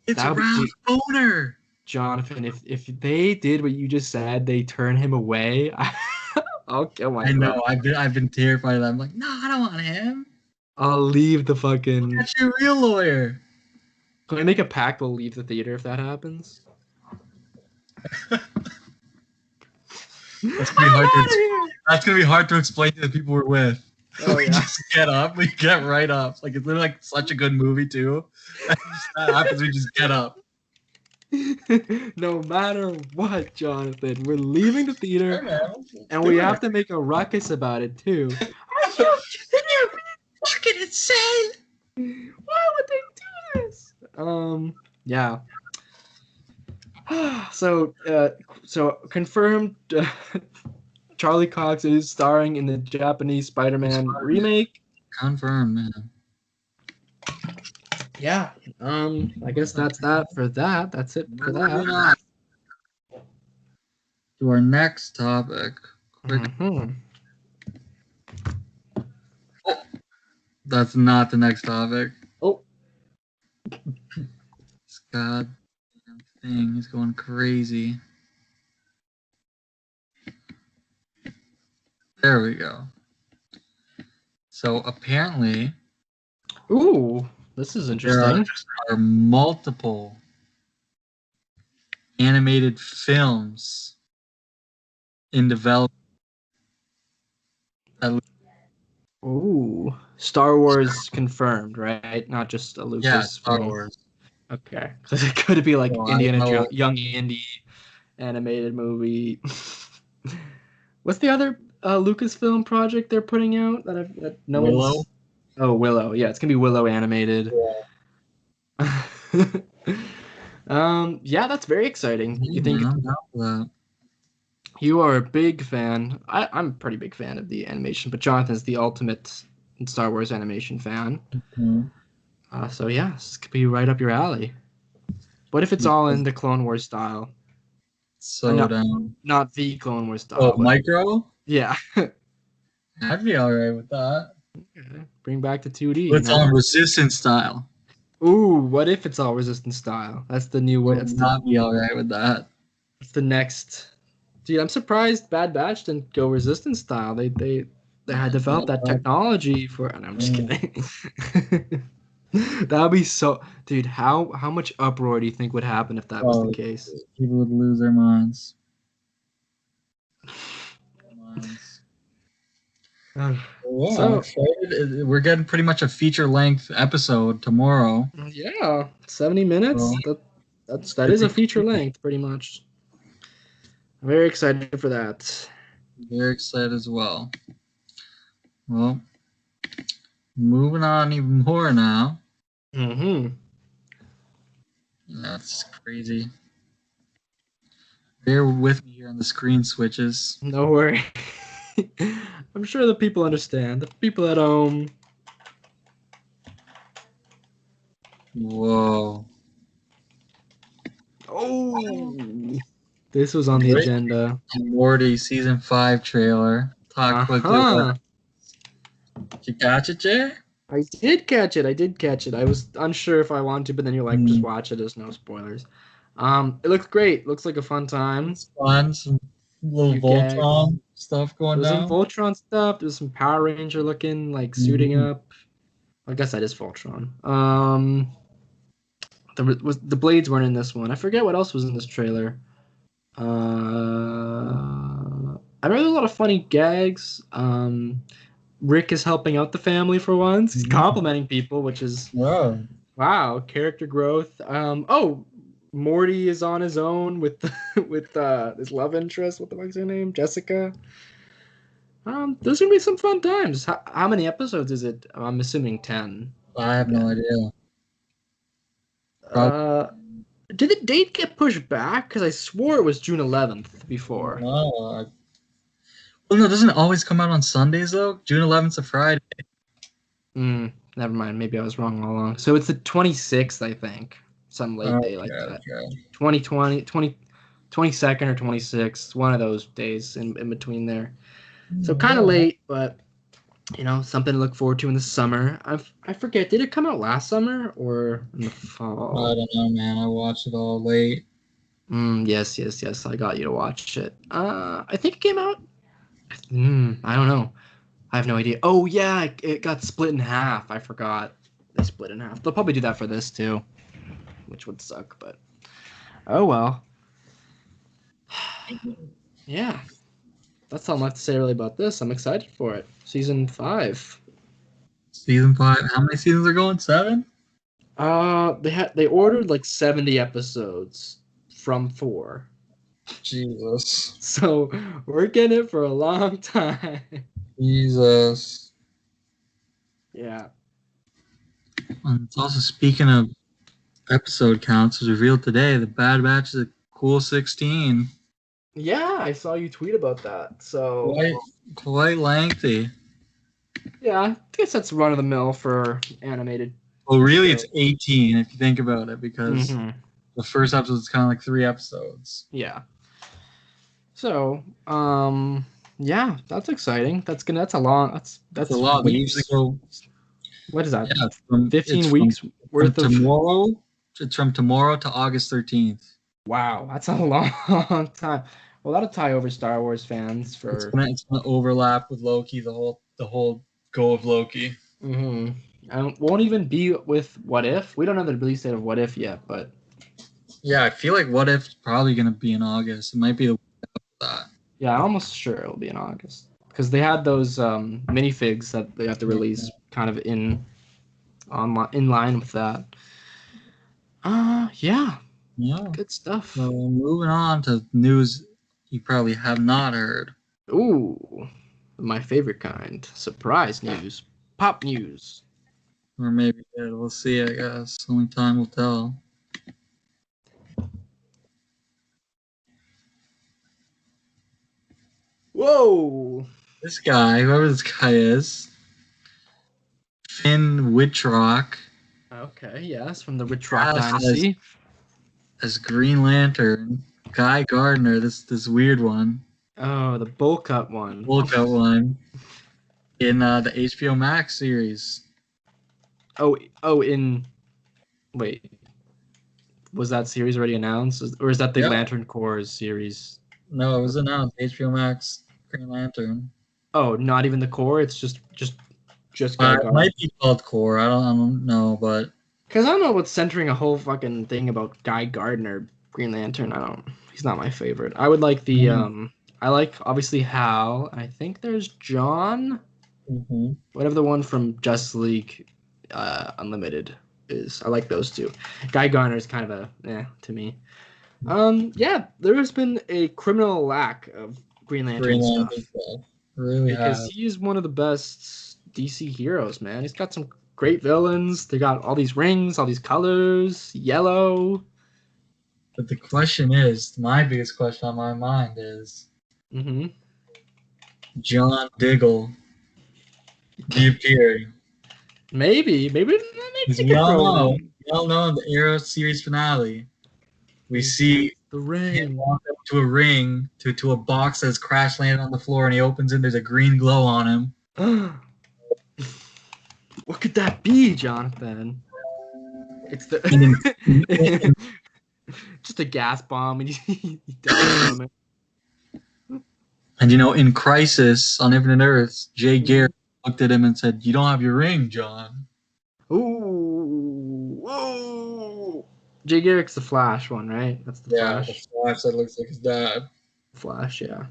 It's Ralph Boner. Jonathan, if they did what you just said, they turn him away. I'll kill myself. I know. I've been terrified of that. I'm like, no, I don't want him. I'll leave the fucking. That's your real lawyer. Can we make a pact? We'll leave the theater if that happens. That's gonna be hard to explain to the people we're with. Oh, we just get up. We get right up. Like it's literally like such a good movie too. That happens. We just get up. No matter what, Jonathan, we're leaving the theater, and we have to make a ruckus about it too. Are you fucking insane? Why would they do this? Yeah. So confirmed. Charlie Cox is starring in the Japanese Spider-Man remake. Confirmed, man. Yeah. I guess that's that for that. That's it for that. To our next topic. Mm-hmm. Oh, that's not the next topic. Oh. This goddamn thing is going crazy. There we go. So apparently, ooh, this is interesting. There are multiple animated films in development. Ooh, Star Wars confirmed, right? Not just a Lucas. Yeah, Star Wars. Okay, because it could be like Indiana Jones, young indie animated movie. What's the other Lucasfilm project they're putting out that no Willow? one's... Oh, Willow. Yeah, it's gonna be Willow animated. Yeah. Yeah, that's very exciting. You think you are a big fan? I'm a pretty big fan of the animation, but Jonathan's the ultimate Star Wars animation fan. Mm-hmm. So yeah, this could be right up your alley. What if it's all in the Clone Wars style? So not the Clone Wars style. Oh, micro? Yeah. I'd be alright with that. Okay. Bring back the 2D. It's all Resistance style. Ooh, what if it's all Resistance style? That's the new way. Not be alright with that. It's the next. Dude, I'm surprised Bad Batch didn't go Resistance style. They had developed that technology for. And I'm just kidding. That would be so. Dude, how much uproar do you think would happen if that was the case? People would lose their minds. So we're getting pretty much a feature-length episode tomorrow. Yeah, 70 minutes. That is a feature length, pretty much. I'm very excited for that. Very excited as well. Well, moving on even more now. Mm-hmm. That's crazy. Bear with me here on the screen switches. No worry. I'm sure the people understand. The people at home. Whoa. Oh. This was on the agenda. Morty Season 5 trailer. Talk quickly. Did you catch it, Jay? I did catch it. I was unsure if I wanted to, but then you're like, just watch it. There's no spoilers. It looks great. Looks like a fun time. It's fun. Some little Voltron stuff going There's some down. Voltron stuff. There's some Power Ranger looking, like suiting up. I guess that is Voltron. The blades weren't in this one. I forget what else was in this trailer. I remember there's a lot of funny gags. Rick is helping out the family for once. He's complimenting people, which is wow, character growth. Morty is on his own with his love interest. What the fuck's her name? Jessica. There's gonna be some fun times. How many episodes is it? I'm assuming 10. I have no idea. Did the date get pushed back? Because I swore it was June 11th before. No. Well, no, doesn't it always come out on Sundays though? June 11th's a Friday. Never mind. Maybe I was wrong all along. So it's the 26th, I think. Some late day like that. Okay. 22nd or 26th. One of those days in between there. So kind of late, but something to look forward to in the summer. I forget. Did it come out last summer or in the fall? I don't know, man. I watched it all late. Yes. I got you to watch it. I think it came out. I don't know. I have no idea. Oh yeah, it got split in half. I forgot. They split in half. They'll probably do that for this too, which would suck. But oh well. Yeah. That's all I have to say really about this. I'm excited for it. Season 5. Season 5. How many seasons are going? 7? They ordered like 70 episodes from 4. Jesus. So we're getting it for a long time. Jesus. Yeah. And it's also, speaking of episode counts, was revealed today. The Bad Batch is a cool 16. Yeah, I saw you tweet about that. So quite lengthy. Yeah, I guess that's run of the mill for animated. Well, really, it's 18 if you think about it, because the first episode is kind of like 3 episodes. Yeah. So, yeah, that's exciting. That's a long. That's a lot. They usually go. What is that? Yeah, 15 weeks worth of tomorrow. It's from tomorrow to August 13th. Wow, that's a long time. Well, that'll tie over Star Wars fans for. It's gonna overlap with Loki. The whole go of Loki. And won't even be with What If. We don't know the release date of What If yet, but. Yeah, I feel like What If's probably gonna be in August. It might be the that. Yeah, I'm almost sure it'll be in August because they had those minifigs that they have to release kind of in line with that. Yeah. Yeah. Good stuff. So moving on to news you probably have not heard. Ooh, my favorite kind. Surprise news. Pop news. Or maybe we'll see, I guess. Only time will tell. Whoa! This guy, whoever this guy is, Finn Wittrock. Okay, yes, from the Wittrock Dynasty. As Green Lantern, Guy Gardner, this weird one. Oh, the bowl cut one. In the HBO Max series. Wait. Was that series already announced? Or is that the Lantern Corps series? No, it was announced. HBO Max Green Lantern. Oh, not even the Corps? It's just Guy Gardner. It might be called Corps. I don't know, but... Because I don't know what's centering a whole fucking thing about Guy Gardner, Green Lantern. He's not my favorite. I would like the... I like, obviously, Hal. I think there's John. Whatever the one from Justice League Unlimited is. I like those two. Guy Gardner is kind of to me. Yeah, there has been a criminal lack of Green Lantern stuff. Really because he's one of the best DC heroes, man. He's got some great villains. They got all these rings, all these colors, yellow. But the question is, my biggest question on my mind is, John Diggle reappearing. Maybe we all know in the Arrow series finale, we see the ring. Him walk up to a ring to a box that's crash landed on the floor, and he opens it. There's a green glow on him. What could that be, Jonathan? It's the just a gas bomb, and he dies from it. And in Crisis on Infinite Earths, Jay Garrick looked at him and said, "You don't have your ring, John." Ooh, whoa! Jay Garrick's the Flash one, right? That's the Flash. The Flash that looks like his dad. Flash, yeah.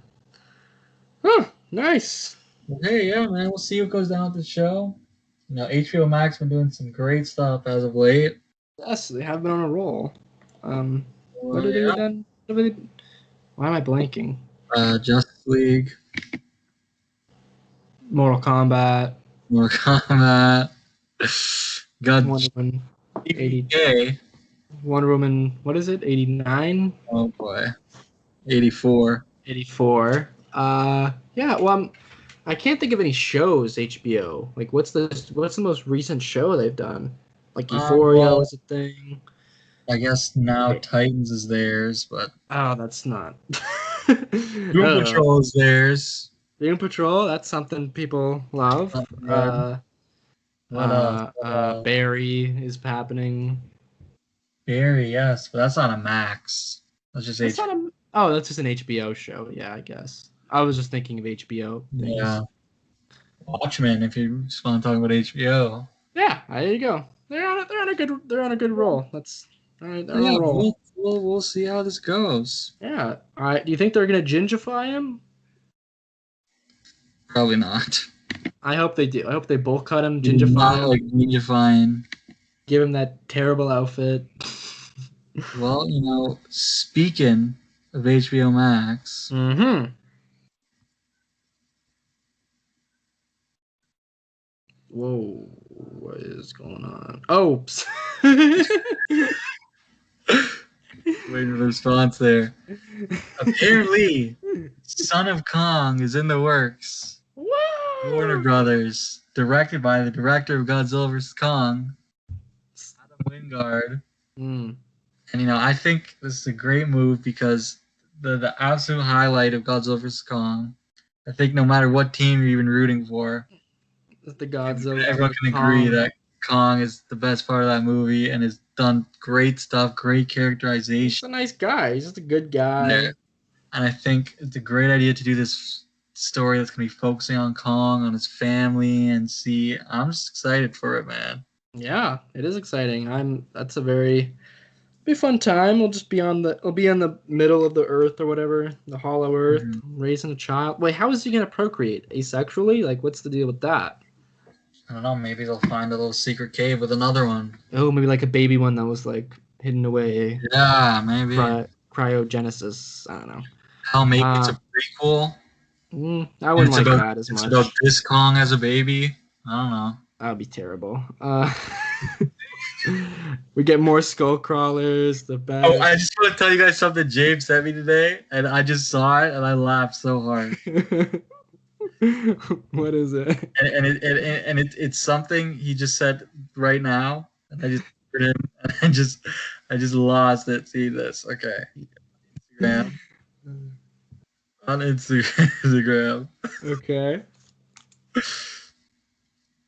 Oh, nice. Hey, yeah, man. We'll see what goes down with the show. HBO Max been doing some great stuff as of late. Yes, they have been on a roll. What have they done? Why am I blanking? Justice League. Mortal Kombat. God, Wonder Woman. 80K. Wonder Woman, what is it? 89? Oh boy. 84. 84. Yeah, well, I can't think of any shows HBO. Like, what's the most recent show they've done? Like Euphoria was a thing. I guess now Titans is theirs, but that's not. Doom Patrol is theirs. Doom Patrol, that's something people love. Barry is happening. Barry, yes, but that's not a Max. That's just HBO. That's just an HBO show. Yeah, I guess. I was just thinking of HBO things. Yeah. Watchmen, if you just want to talk about HBO. Yeah, there you go. They're on a good roll. That's all right. Yeah, we'll see how this goes. Yeah. All right. Do you think they're gonna gingify him? Probably not. I hope they do. I hope they both cut him, gingify him. Like gingifying. Give him that terrible outfit. Well, speaking of HBO Max. Mm-hmm. Whoa, what is going on? Oh, waiting for the response there. Apparently, Son of Kong is in the works. Whoa! Warner Brothers, directed by the director of Godzilla vs. Kong, Adam Wingard. Mm. And I think this is a great move because the absolute highlight of Godzilla vs. Kong, I think no matter what team you're even rooting for, the Godzilla. Everyone can agree that Kong is the best part of that movie and has done great stuff, great characterization. He's a nice guy. He's just a good guy. Yeah. And I think it's a great idea to do this story that's going to be focusing on Kong, on his family, and I'm just excited for it, man. Yeah, it is exciting. That's a very be a fun time. We'll just be in the middle of the earth or whatever, the hollow earth, raising a child. Wait, how is he going to procreate? Asexually? Like, what's the deal with that? I don't know. Maybe they'll find a little secret cave with another one. Oh, maybe like a baby one that was like hidden away. Yeah, maybe. Cryogenesis. I don't know. Hell, maybe it's a prequel. I wouldn't like that as much. It's about this Kong as a baby. I don't know. That would be terrible. We get more skull crawlers. The best. Oh, I just want to tell you guys something James sent me today, and I just saw it and I laughed so hard. What is it? And it's something he just said right now, and I just heard him, and I just lost it. See this? Okay. Instagram. On Instagram. Okay.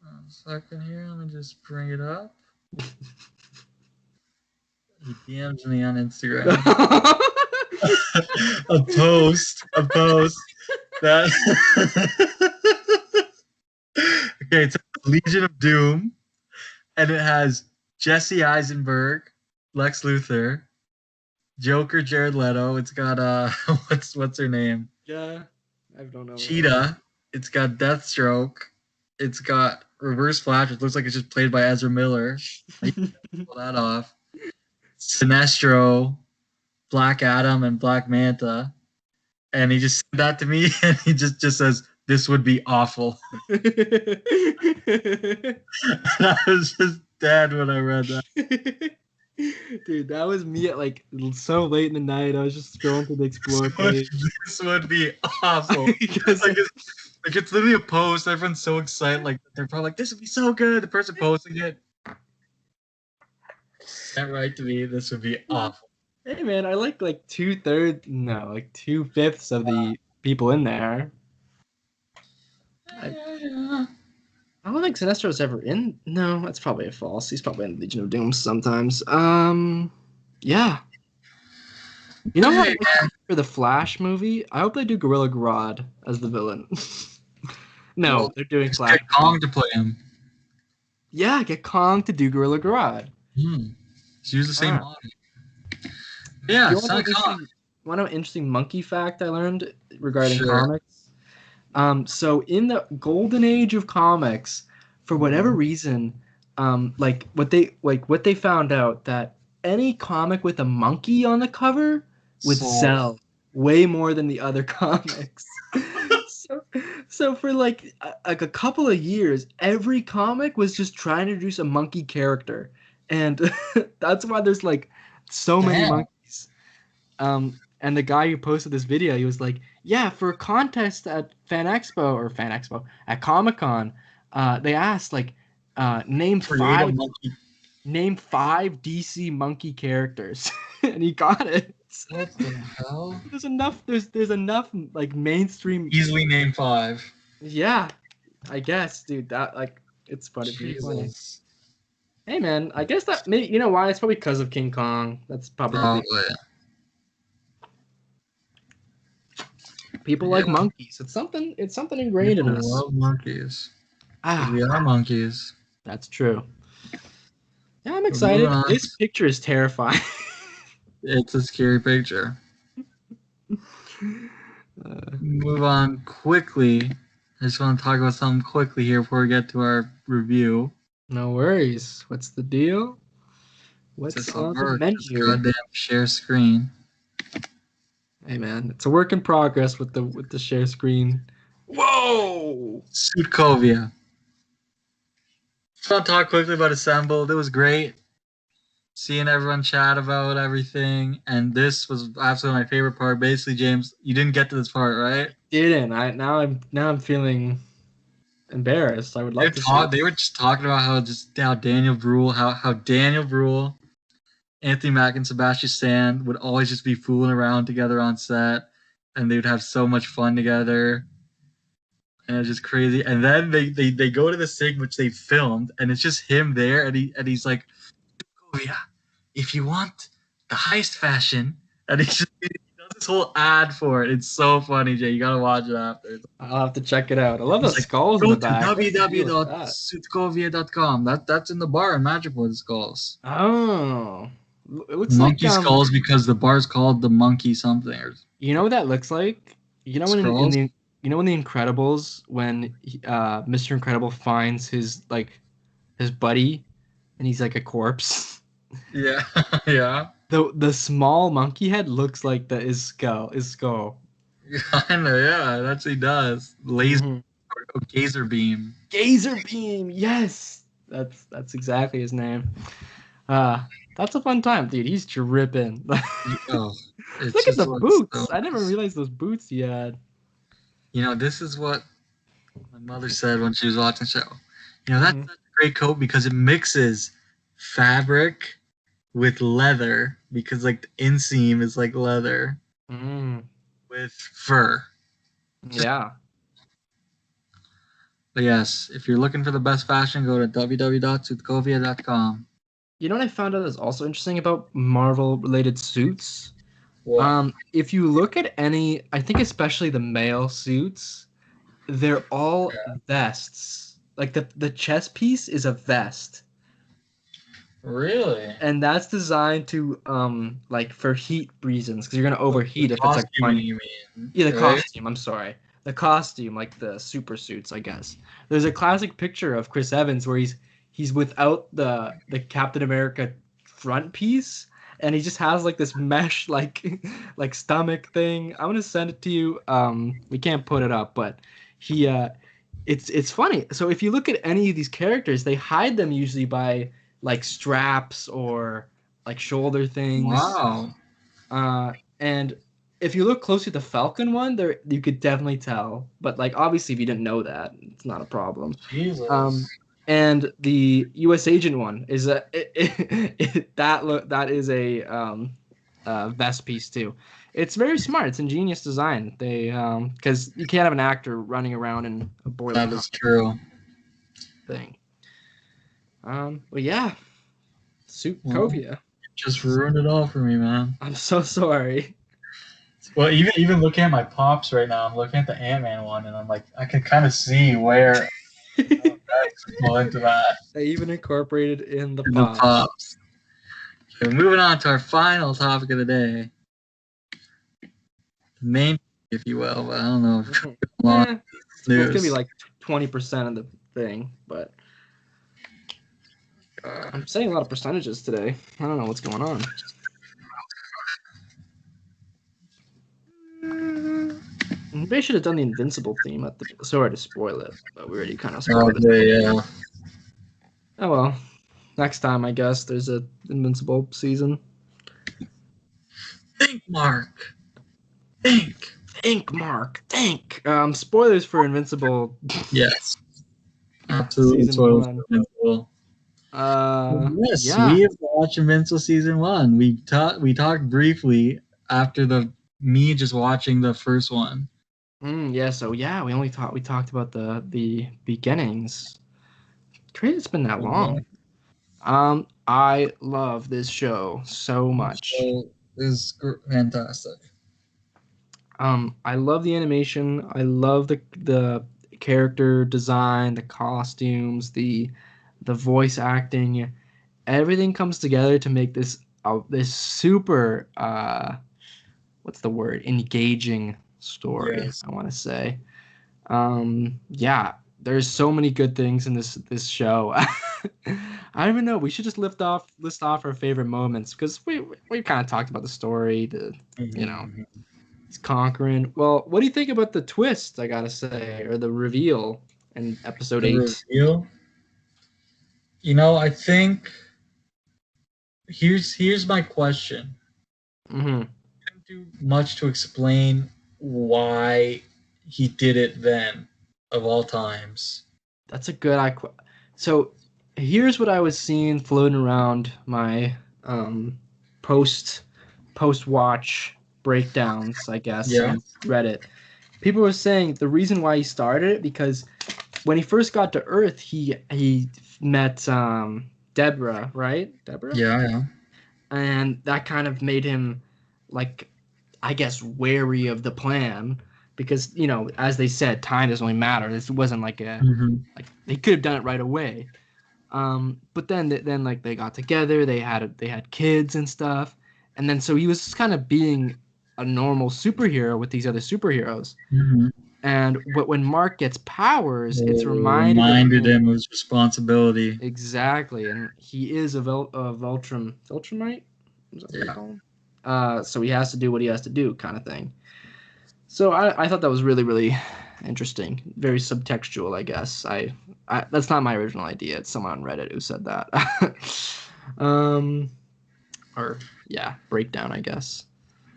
One second here. Let me just bring it up. He DMs me on Instagram. a post that okay, it's Legion of Doom, and it has Jesse Eisenberg, Lex Luthor, Joker, Jared Leto. It's got what's her name? Yeah, I don't know. Cheetah. It's got Deathstroke. It's got Reverse Flash. It looks like it's just played by Ezra Miller. Pull that off. Sinestro, Black Adam, and Black Manta. And he just said that to me, and he just says, "This would be awful." And I was just dead when I read that. Dude, that was me at like so late in the night. I was just scrolling through the Explore page. This would be awful. Because it's literally a post. Everyone's so excited. Like they're probably like, "This would be so good." The person posting it. That right to me. This would be awful. Hey man, I like 2/5 of the people in there. I don't think Sinestro's ever in. No, that's probably a false. He's probably in Legion of Doom sometimes. Yeah. You know what? for the Flash movie, I hope they do Gorilla Grodd as the villain. No, Well, they're doing just Flash. get Kong to play him. Yeah, get Kong to do Gorilla Grodd. Just use the same Ah. body. Yeah, You want to know Son an Kong. interesting monkey fact I learned regarding Sure. comics? So in the golden age of comics, for whatever reason, what they found out that any comic with a monkey on the cover would Sold. sell way more than the other comics. So for like a couple of years, every comic was just trying to introduce a monkey character, and that's why there's like so many Damn. monkeys. And the guy who posted this video, he was like, "Yeah, for a contest at Fan Expo at Comic Con, they asked like, Create a monkey. name five DC monkey characters," and he got it. What the hell? There's enough. There's enough like mainstream. Easily name 5. Yeah, I guess, dude. That like it's pretty funny. Jesus. Hey man, I guess that maybe you know why? It's probably because of King Kong. That's probably the Probably. people like monkeys. It's something ingrained in us. Love monkeys. We are monkeys. That's true. Yeah, I'm excited. This picture is terrifying. It's a scary picture. Move on quickly. I just want to talk about something quickly here before we get to our review. No worries. What's the deal? What's on the menu? Goddamn share screen. Hey man, it's a work in progress with the share screen. Whoa! Sootkovia. Just want to talk quickly about Assembled. It was great. Seeing everyone chat about everything, and this was absolutely my favorite part. Basically, James, you didn't get to this part, right? Didn't. Now I'm feeling embarrassed. I would like to. They were just talking about how Daniel Bruhl, how Daniel Bruhl, Anthony Mack, and Sebastian Stan would always just be fooling around together on set, and they would have so much fun together. And it's just crazy. And then they go to the SIG, which they filmed, and it's just him there, and he's like, "Oh yeah, if you want the heist fashion," and he does this whole ad for it. It's so funny, Jay. You gotta watch it after. I'll have to check it out. I love the skulls in the back. www.sootkovia.com. That's in the bar in Magic Boy, the skulls. Oh. It looks monkey like skulls because the bar's called the Monkey something. You know what that looks like? You know when in the Incredibles when Mr. Incredible finds his buddy and he's like a corpse. Yeah, yeah. The small monkey head looks like his skull. Kinda, yeah. That's what he does. Laser, gazer beam. Gazer beam. Yes, that's exactly his name. That's a fun time, dude. He's dripping. Look at the boots. So I never realized those boots he had. You know, this is what my mother said when she was watching the show. You know, that's a great coat because it mixes fabric with leather because like the inseam is like leather with fur. Yeah. But yes, if you're looking for the best fashion, go to www.sootkovia.com. You know what I found out is also interesting about Marvel-related suits? What? If you look at any, I think especially the male suits, they're all vests. Like the chest piece is a vest. Really? And that's designed to like for heat reasons because you're gonna overheat if it's like you mean? Yeah, the costume. I'm sorry, the costume, like the super suits, I guess. There's a classic picture of Chris Evans where he's without the Captain America front piece, and he just has like this mesh like stomach thing. I'm gonna send it to you. We can't put it up, but it's funny. So if you look at any of these characters, they hide them usually by like straps or like shoulder things. Wow. And if you look closely at the Falcon one, there you could definitely tell. But like obviously, if you didn't know that, it's not a problem. Jesus. And the U.S. Agent one is that is a vest piece too. It's very smart. It's ingenious design. They because you can't have an actor running around in a boiler. That is true. Thing. But yeah, Sootkovia. Just ruined it all for me, man. I'm so sorry. It's Well, even looking at my pops right now, I'm looking at the Ant-Man one, and I'm like, I can kind of see where that's fall into that. They even incorporated in the In the pops. pops. Okay, moving on to our final topic of the day, the main, if you will. But I don't know. It's gonna be like 20% of the thing, but I'm saying a lot of percentages today. I don't know what's going on. They should have done the Invincible theme at the. Sorry to spoil it, but we already kind of spoiled it. Yeah. Oh well. Next time, I guess there's a Invincible season. Think, Mark. Think, Mark. Think. Spoilers for Invincible. Yes. Absolutely. Season 1. Invincible. Yes, yeah. we have watched Invincible season 1. We talked briefly after me just watching the first one. Yeah. So yeah, we talked about the beginnings. Crazy, it's been that long. I love this show so much. It is fantastic. I love the animation. I love the character design, the costumes, the voice acting. Everything comes together to make this super what's the word? Engaging story. Yes. I want to say. Yeah, there's so many good things in this show. I don't even know. We should just list off our favorite moments because we kind of talked about the story, he's conquering. Well, what do you think about the twist? I gotta say, or the reveal in episode 8. Reveal. I think here's my question. Mm-hmm. Didn't do much to explain why he did it then, of all times. That's a good. So here's what I was seeing floating around my post watch breakdowns, I guess, on Reddit. People were saying the reason why he started it because when he first got to Earth, he met Deborah, right? Deborah? Yeah. And that kind of made him, like, I guess, wary of the plan because, as they said, time doesn't really matter. This wasn't like like they could have done it right away. But then like they got together, they had kids and stuff, and then so he was just kind of being a normal superhero with these other superheroes. And when Mark gets powers, it's reminded him of his responsibility. Exactly, and he is a Viltrumite. So he has to do what he has to do, kind of thing. So I thought that was really, really interesting, very subtextual, I guess. I that's not my original idea. It's someone on Reddit who said that. Breakdown, I guess.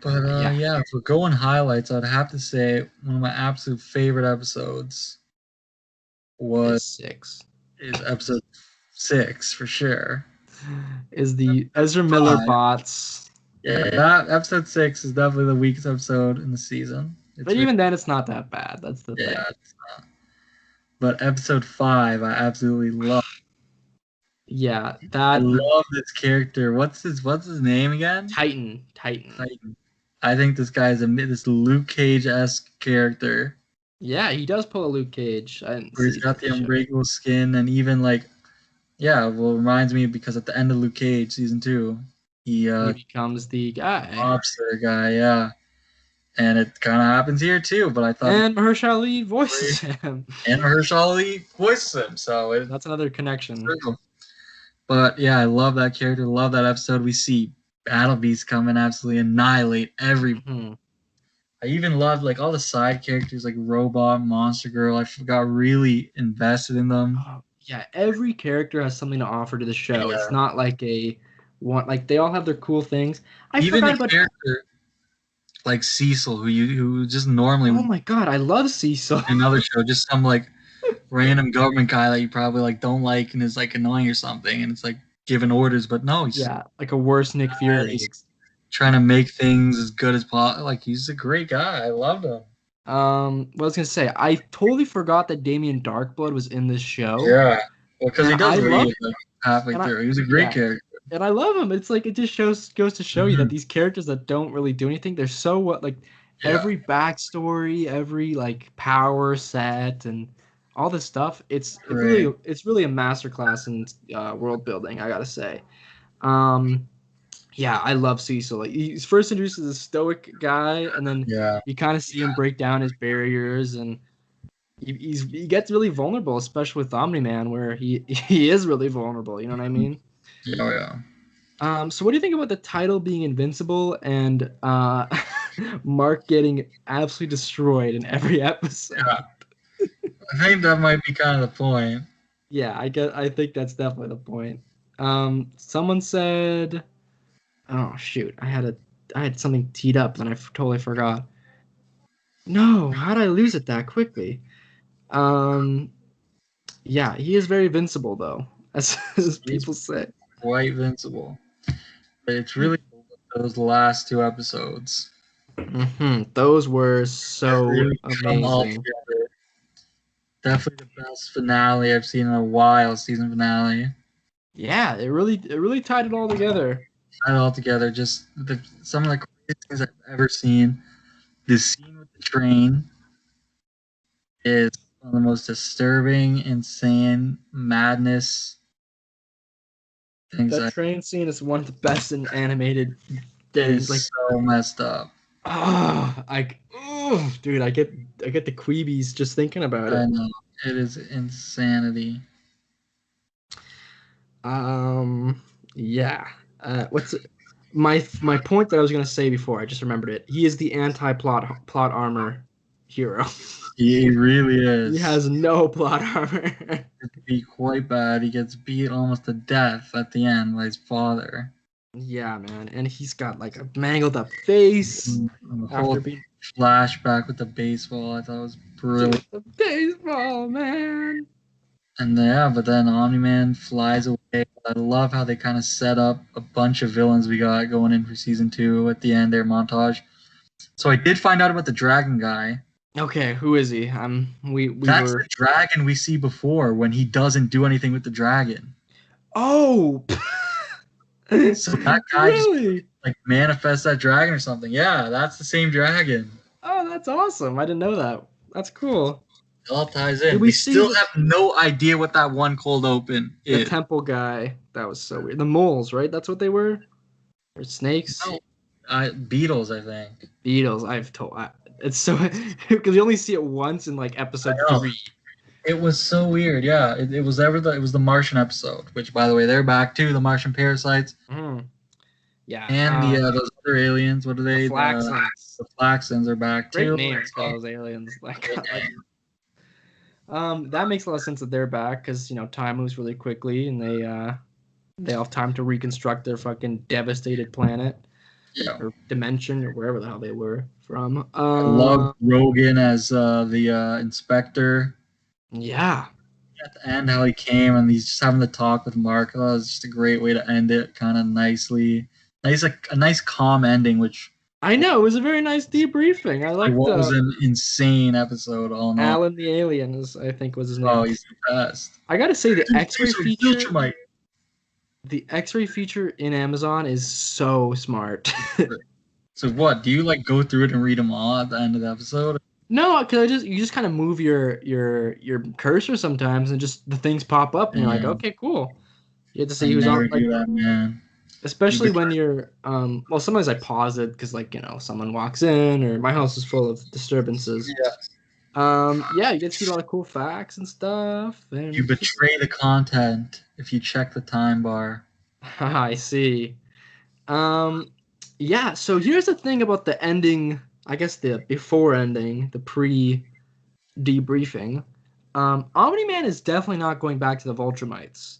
But if we're going highlights, I'd have to say one of my absolute favorite episodes is episode 6 for sure. Is the Ezra Miller bots. Yeah, that episode 6 is definitely the weakest episode in the season. But even then, it's not that bad. That's the thing. Yeah, it's not. But episode 5, I absolutely love. Yeah, I love this character. What's his name again? Titan. I think this guy is this Luke Cage-esque character. Yeah, he does pull a Luke Cage. Where he's got the unbreakable skin, and even it reminds me because at the end of Luke Cage season 2, he becomes the guy. Lobster guy, yeah. And it kind of happens here too, but I thought. And Mahershala Ali voices him. So that's another connection. But yeah, I love that character. Love that episode. We see Battle Beast come and absolutely annihilate everyone. I even loved all the side characters like Robot, Monster Girl. I got really invested in them. Yeah, every character has something to offer to the show. Yeah. It's not like they all have their cool things. Even the character like Cecil, who just normally. Oh my god, I love Cecil. Another show, just some random government guy that you probably don't like and is annoying or something, and it's giving orders, but no, he's like a worse Nick Fury. He's trying to make things as good as possible. He's a great guy. I loved him. What I was gonna say, I totally forgot that Damien Darkblood was in this show. Yeah, because he does read halfway through. He was a great character. And I love him. It's it just goes to show you that these characters that don't really do anything, they're so every backstory, every like power set, and all this stuff. It's really a masterclass in world building. I gotta say. Yeah, I love Cecil. Like, he's first introduced as a stoic guy, and then you kind of see him break down his barriers, and he gets really vulnerable, especially with Omni-Man, where he is really vulnerable. You know what I mean? Yeah. So what do you think about the title being Invincible and Mark getting absolutely destroyed in every episode? Yeah. I think that might be kind of the point. Yeah, I think that's definitely the point. Someone said, oh shoot, I had something teed up and I totally forgot. No, how did I lose it that quickly? Yeah, he is very invincible though, as people say. Quite invincible. But it's really those last 2 episodes. Those were so really amazing. Definitely the best finale I've seen in a while. Season finale. Yeah, it really tied it all together. Tied it all together. Just some of the craziest things I've ever seen. The scene with the train is one of the most disturbing, insane, madness things. That train scene is one of the best in animated things. Like so messed up. Dude, I get the queebies just thinking about it. I know. It is insanity. Yeah. What's it? My point that I was gonna say before, I just remembered it. He is the plot armor hero. He really is. He has no plot armor. It'd be quite bad. He gets beat almost to death at the end by his father. Yeah, man, and he's got like a mangled up face. After being flashback with the baseball, I thought it was brilliant. The baseball, man. And but then Omni-Man flies away. I love how they kind of set up a bunch of villains we got going in for season 2 at the end, their montage. So I did find out about the dragon guy. Okay, who is he? That's the dragon we see before when he doesn't do anything with the dragon. Oh. So that guy just like manifests that dragon or something. Yeah, that's the same dragon. Oh, that's awesome. I didn't know that. That's cool. It all ties in. We still have no idea what that one cold open is. The temple guy. That was so weird. The moles, right? That's what they were? Or snakes? No. Beetles, I think. Beetles. It's so... Because you only see it once in like episode 3. It was so weird, yeah. It was the Martian episode, which, by the way, they're back too. The Martian parasites. Yeah. And those other aliens. What are they? The Flaxons. The Flaxons are back too. Great names for those aliens. That makes a lot of sense that they're back because time moves really quickly and they have time to reconstruct their fucking devastated planet or dimension or wherever the hell they were from. I love Rogan as the inspector. Yeah. At the end, how he came and he's just having the talk with Mark. That was just a great way to end it, kind of nicely. A nice calm ending, which. I know, it was a very nice debriefing. I liked what was an insane episode all night. Alan the Alien I think was his name. Oh, he's the best. I gotta say the X-ray feature. The X-ray feature in Amazon is so smart. So what? Do you go through it and read them all at the end of the episode? No, because you just kind of move your cursor sometimes, and just the things pop up, and you're like, okay, cool. You have to see who's on. That, man. Especially when you're, sometimes I pause it because, someone walks in or my house is full of disturbances. Yeah. Yeah, you get to see a lot of cool facts and stuff. And you betray the content if you check the time bar. I see. Yeah, so here's the thing about the ending, I guess the before ending, the pre-debriefing. Omni-Man is definitely not going back to the Viltrumites.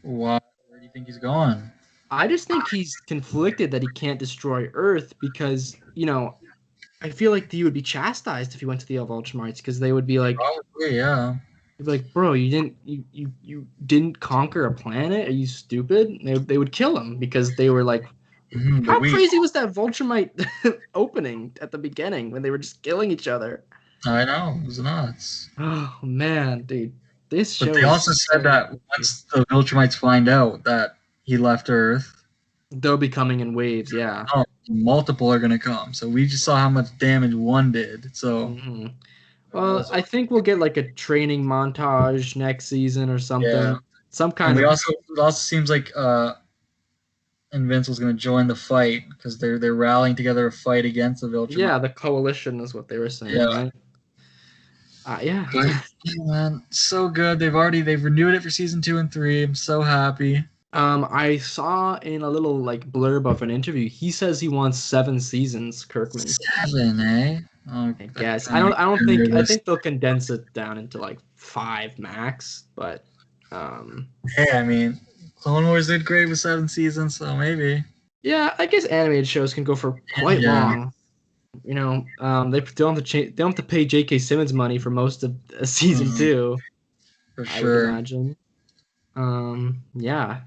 Why? Where do you think he's going? I just think he's conflicted that he can't destroy Earth because, I feel like he would be chastised if he went to the Viltrumites because they would be like, probably, yeah. They'd be like, bro, you didn't conquer a planet? Are you stupid? They would kill him because they were like, how crazy was that Viltrumite opening at the beginning when they were just killing each other? I know, it was nuts. Oh man, dude, this show. But they also said that once the Viltrumites find out that he left Earth, they'll be coming in waves. Yeah. Oh, multiple are gonna come. So we just saw how much damage one did. So Mm-hmm. Well, I think we'll get like a training montage next season or something. yeah, Some and kind of it also seems like Invincible's gonna join the fight because they're rallying together to fight against the Viltrum. yeah, the coalition is what they were saying, Yeah. right? Yeah. But, yeah, man, so good. They've renewed it for season 2 and 3. I'm so happy. I saw in a little like blurb of an interview, he says he wants 7 seasons, Kirkman. 7, eh? Oh, I guess. I think they'll condense it down into like 5 max, but hey, I mean, Clone Wars did great with 7 seasons, so maybe. yeah, I guess animated shows can go for quite long. You know, they don't have to pay J.K. Simmons money for most of season 2. For I sure. would imagine. Yeah,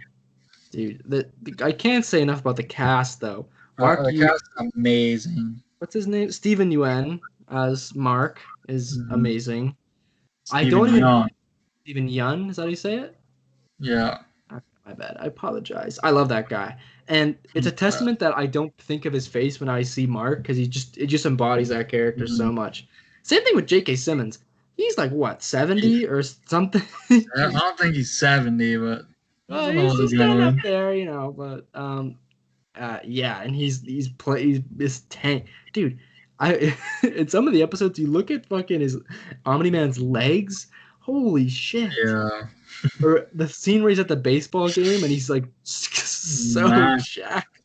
dude. I can't say enough about the cast though. Mark, the cast is amazing. What's his name? Stephen Yuen as Mark is amazing. Stephen Young. Stephen Yun, is that how you say it? Yeah. My bad. I apologize. I love that guy, and it's a testament that I don't think of his face when I see Mark because it just embodies that character so much. Same thing with J.K. Simmons. He's like what 70 or something. I don't think he's 70, but he's getting up there, you know. But yeah, and he's this tank, dude. In some of the episodes, you look at fucking his Omni-Man's legs. Holy shit! Yeah. Or the scene where he's at the baseball game and he's like so jacked.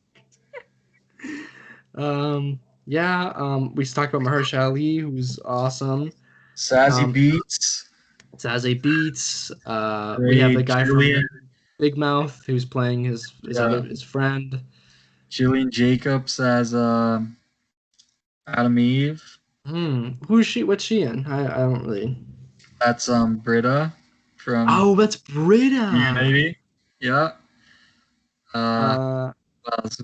We talked about Mahershala Ali, who's awesome. Sassy Beats. We have the guy from Big Mouth who's playing his friend. Jillian Jacobs as Adam Eve. Who's she? What's she in? I don't really. That's Britta from. Oh, that's Britta. Yeah, maybe. Yeah. Who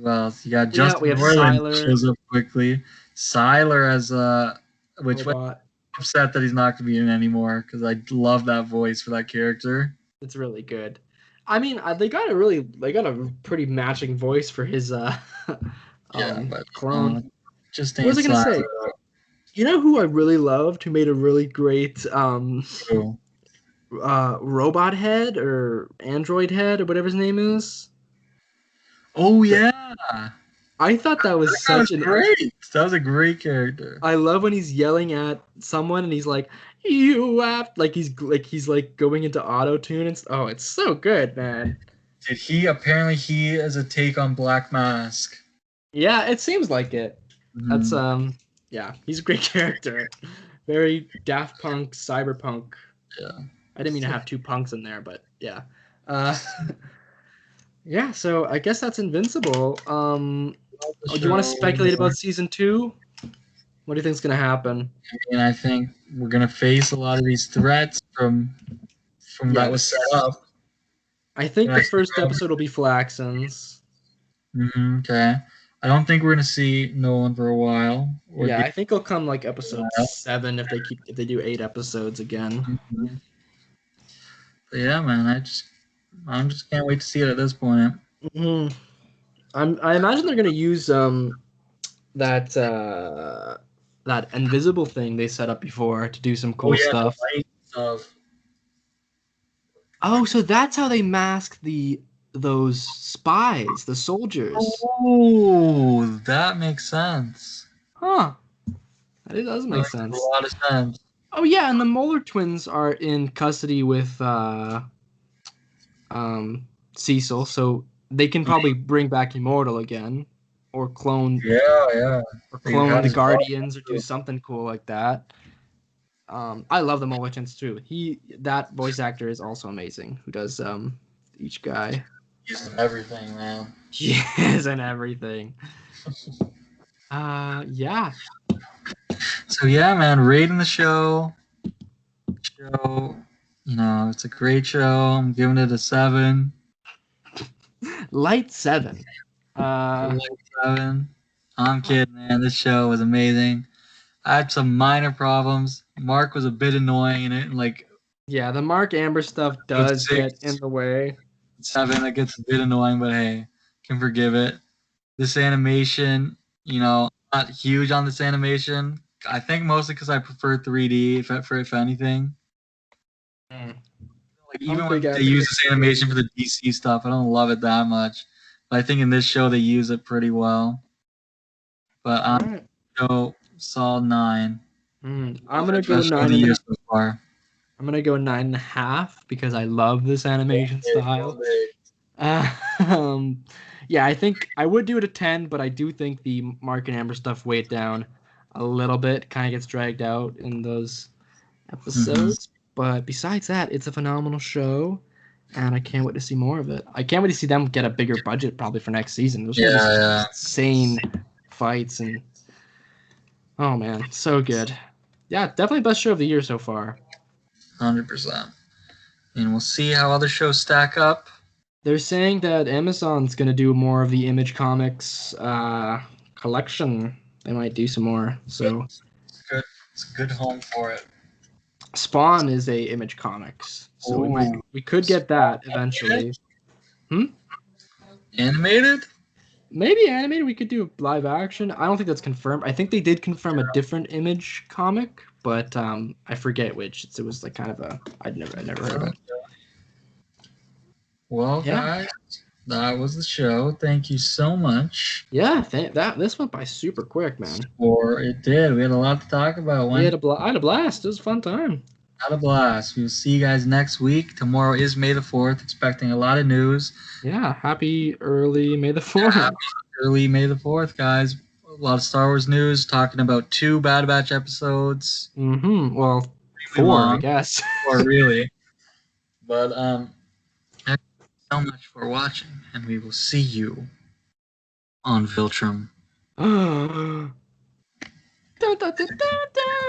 else? You got Justin Roiland shows up quickly. Siler as which I'm upset that he's not gonna be in anymore because I love that voice for that character. It's really good. I mean, they got a pretty matching voice for his clone. Just what was I gonna say? You know who I really loved? Who made a really great robot head or android head or whatever his name is? Oh yeah. I thought that was great. That was a great character. I love when he's yelling at someone and he's like, "You have," like he's going into auto tune and oh, it's so good, man. Dude, he is a take on Black Mask. Yeah, it seems like it. That's yeah, he's a great character. Very Daft Punk, cyberpunk. Yeah. I didn't mean to have 2 punks in there, but yeah. Yeah, so I guess that's Invincible. Do you want to speculate about season 2? What do you think's gonna happen? I think we're gonna face a lot of these threats from that was set up. I think the first episode will be Flaxens. Okay. I don't think we're gonna see Nolan for a while. Yeah, I think it'll come like episode 7 if they do 8 episodes again. But yeah, man, I just can't wait to see it at this point. I imagine they're gonna use that invisible thing they set up before to do some cool stuff. Oh, so that's how they mask those spies, the soldiers. Oh, that makes sense. Huh. That does make sense. A lot of sense. Oh yeah, and the Molar twins are in custody with Cecil, so they can probably bring back Immortal again, or clone. Yeah. Or clone the Guardians, or do something cool like that. I love the Molar twins too. That voice actor is also amazing. Who does each guy? He's in everything, man. He is in everything. Yeah. So yeah, man, rating the show. It's a great show. I'm giving it a 7. Light 7. Light 7. I'm kidding, man. This show was amazing. I had some minor problems. Mark was a bit annoying in it, yeah, the Mark Amber stuff does get in the way. 7, that gets a bit annoying, but hey, can forgive it. This animation not huge on this animation. I think mostly because I prefer 3D, if anything. Mm. Like I'm a even big when they advocate use this animation for the DC stuff, I don't love it that much. But I think in this show they use it pretty well. But I'm Alright. gonna go Solid 9. I'm gonna Best go show of the year so far. I'm gonna go 9.5 because I love this animation style. Um, yeah, I think I would do it a 10, but I do think the Mark and Amber stuff weighed down a little bit. Kind of gets dragged out in those episodes. But besides that, it's a phenomenal show, and I can't wait to see more of it. I can't wait to see them get a bigger budget probably for next season. There's gonna be some Yeah, insane fights, and oh man, so good. Yeah, definitely best show of the year so far. 100%. And we'll see how other shows stack up. They're saying that Amazon's gonna do more of the Image Comics collection. They might do some more. So It's a good home for it. Spawn is a Image Comics, so we could get that eventually. Animated? Maybe animated. We could do live action. I don't think that's confirmed. I think they did confirm a different Image comic, but I forget which. It was like kind of a I'd never heard of it. Well, guys, that was the show. Thank you so much. Yeah, this went by super quick, man. Or it did. We had a lot to talk about. I had a blast. It was a fun time. Had a blast. We'll see you guys next week. Tomorrow is May the 4th. Expecting a lot of news. Yeah, happy early May the 4th. Happy early May the 4th, guys. A lot of Star Wars news. Talking about 2 Bad Batch episodes. Well, 4, I guess. 4, really. But thank you so much for watching, and we will see you on Viltrum. Da, da, da, da, da.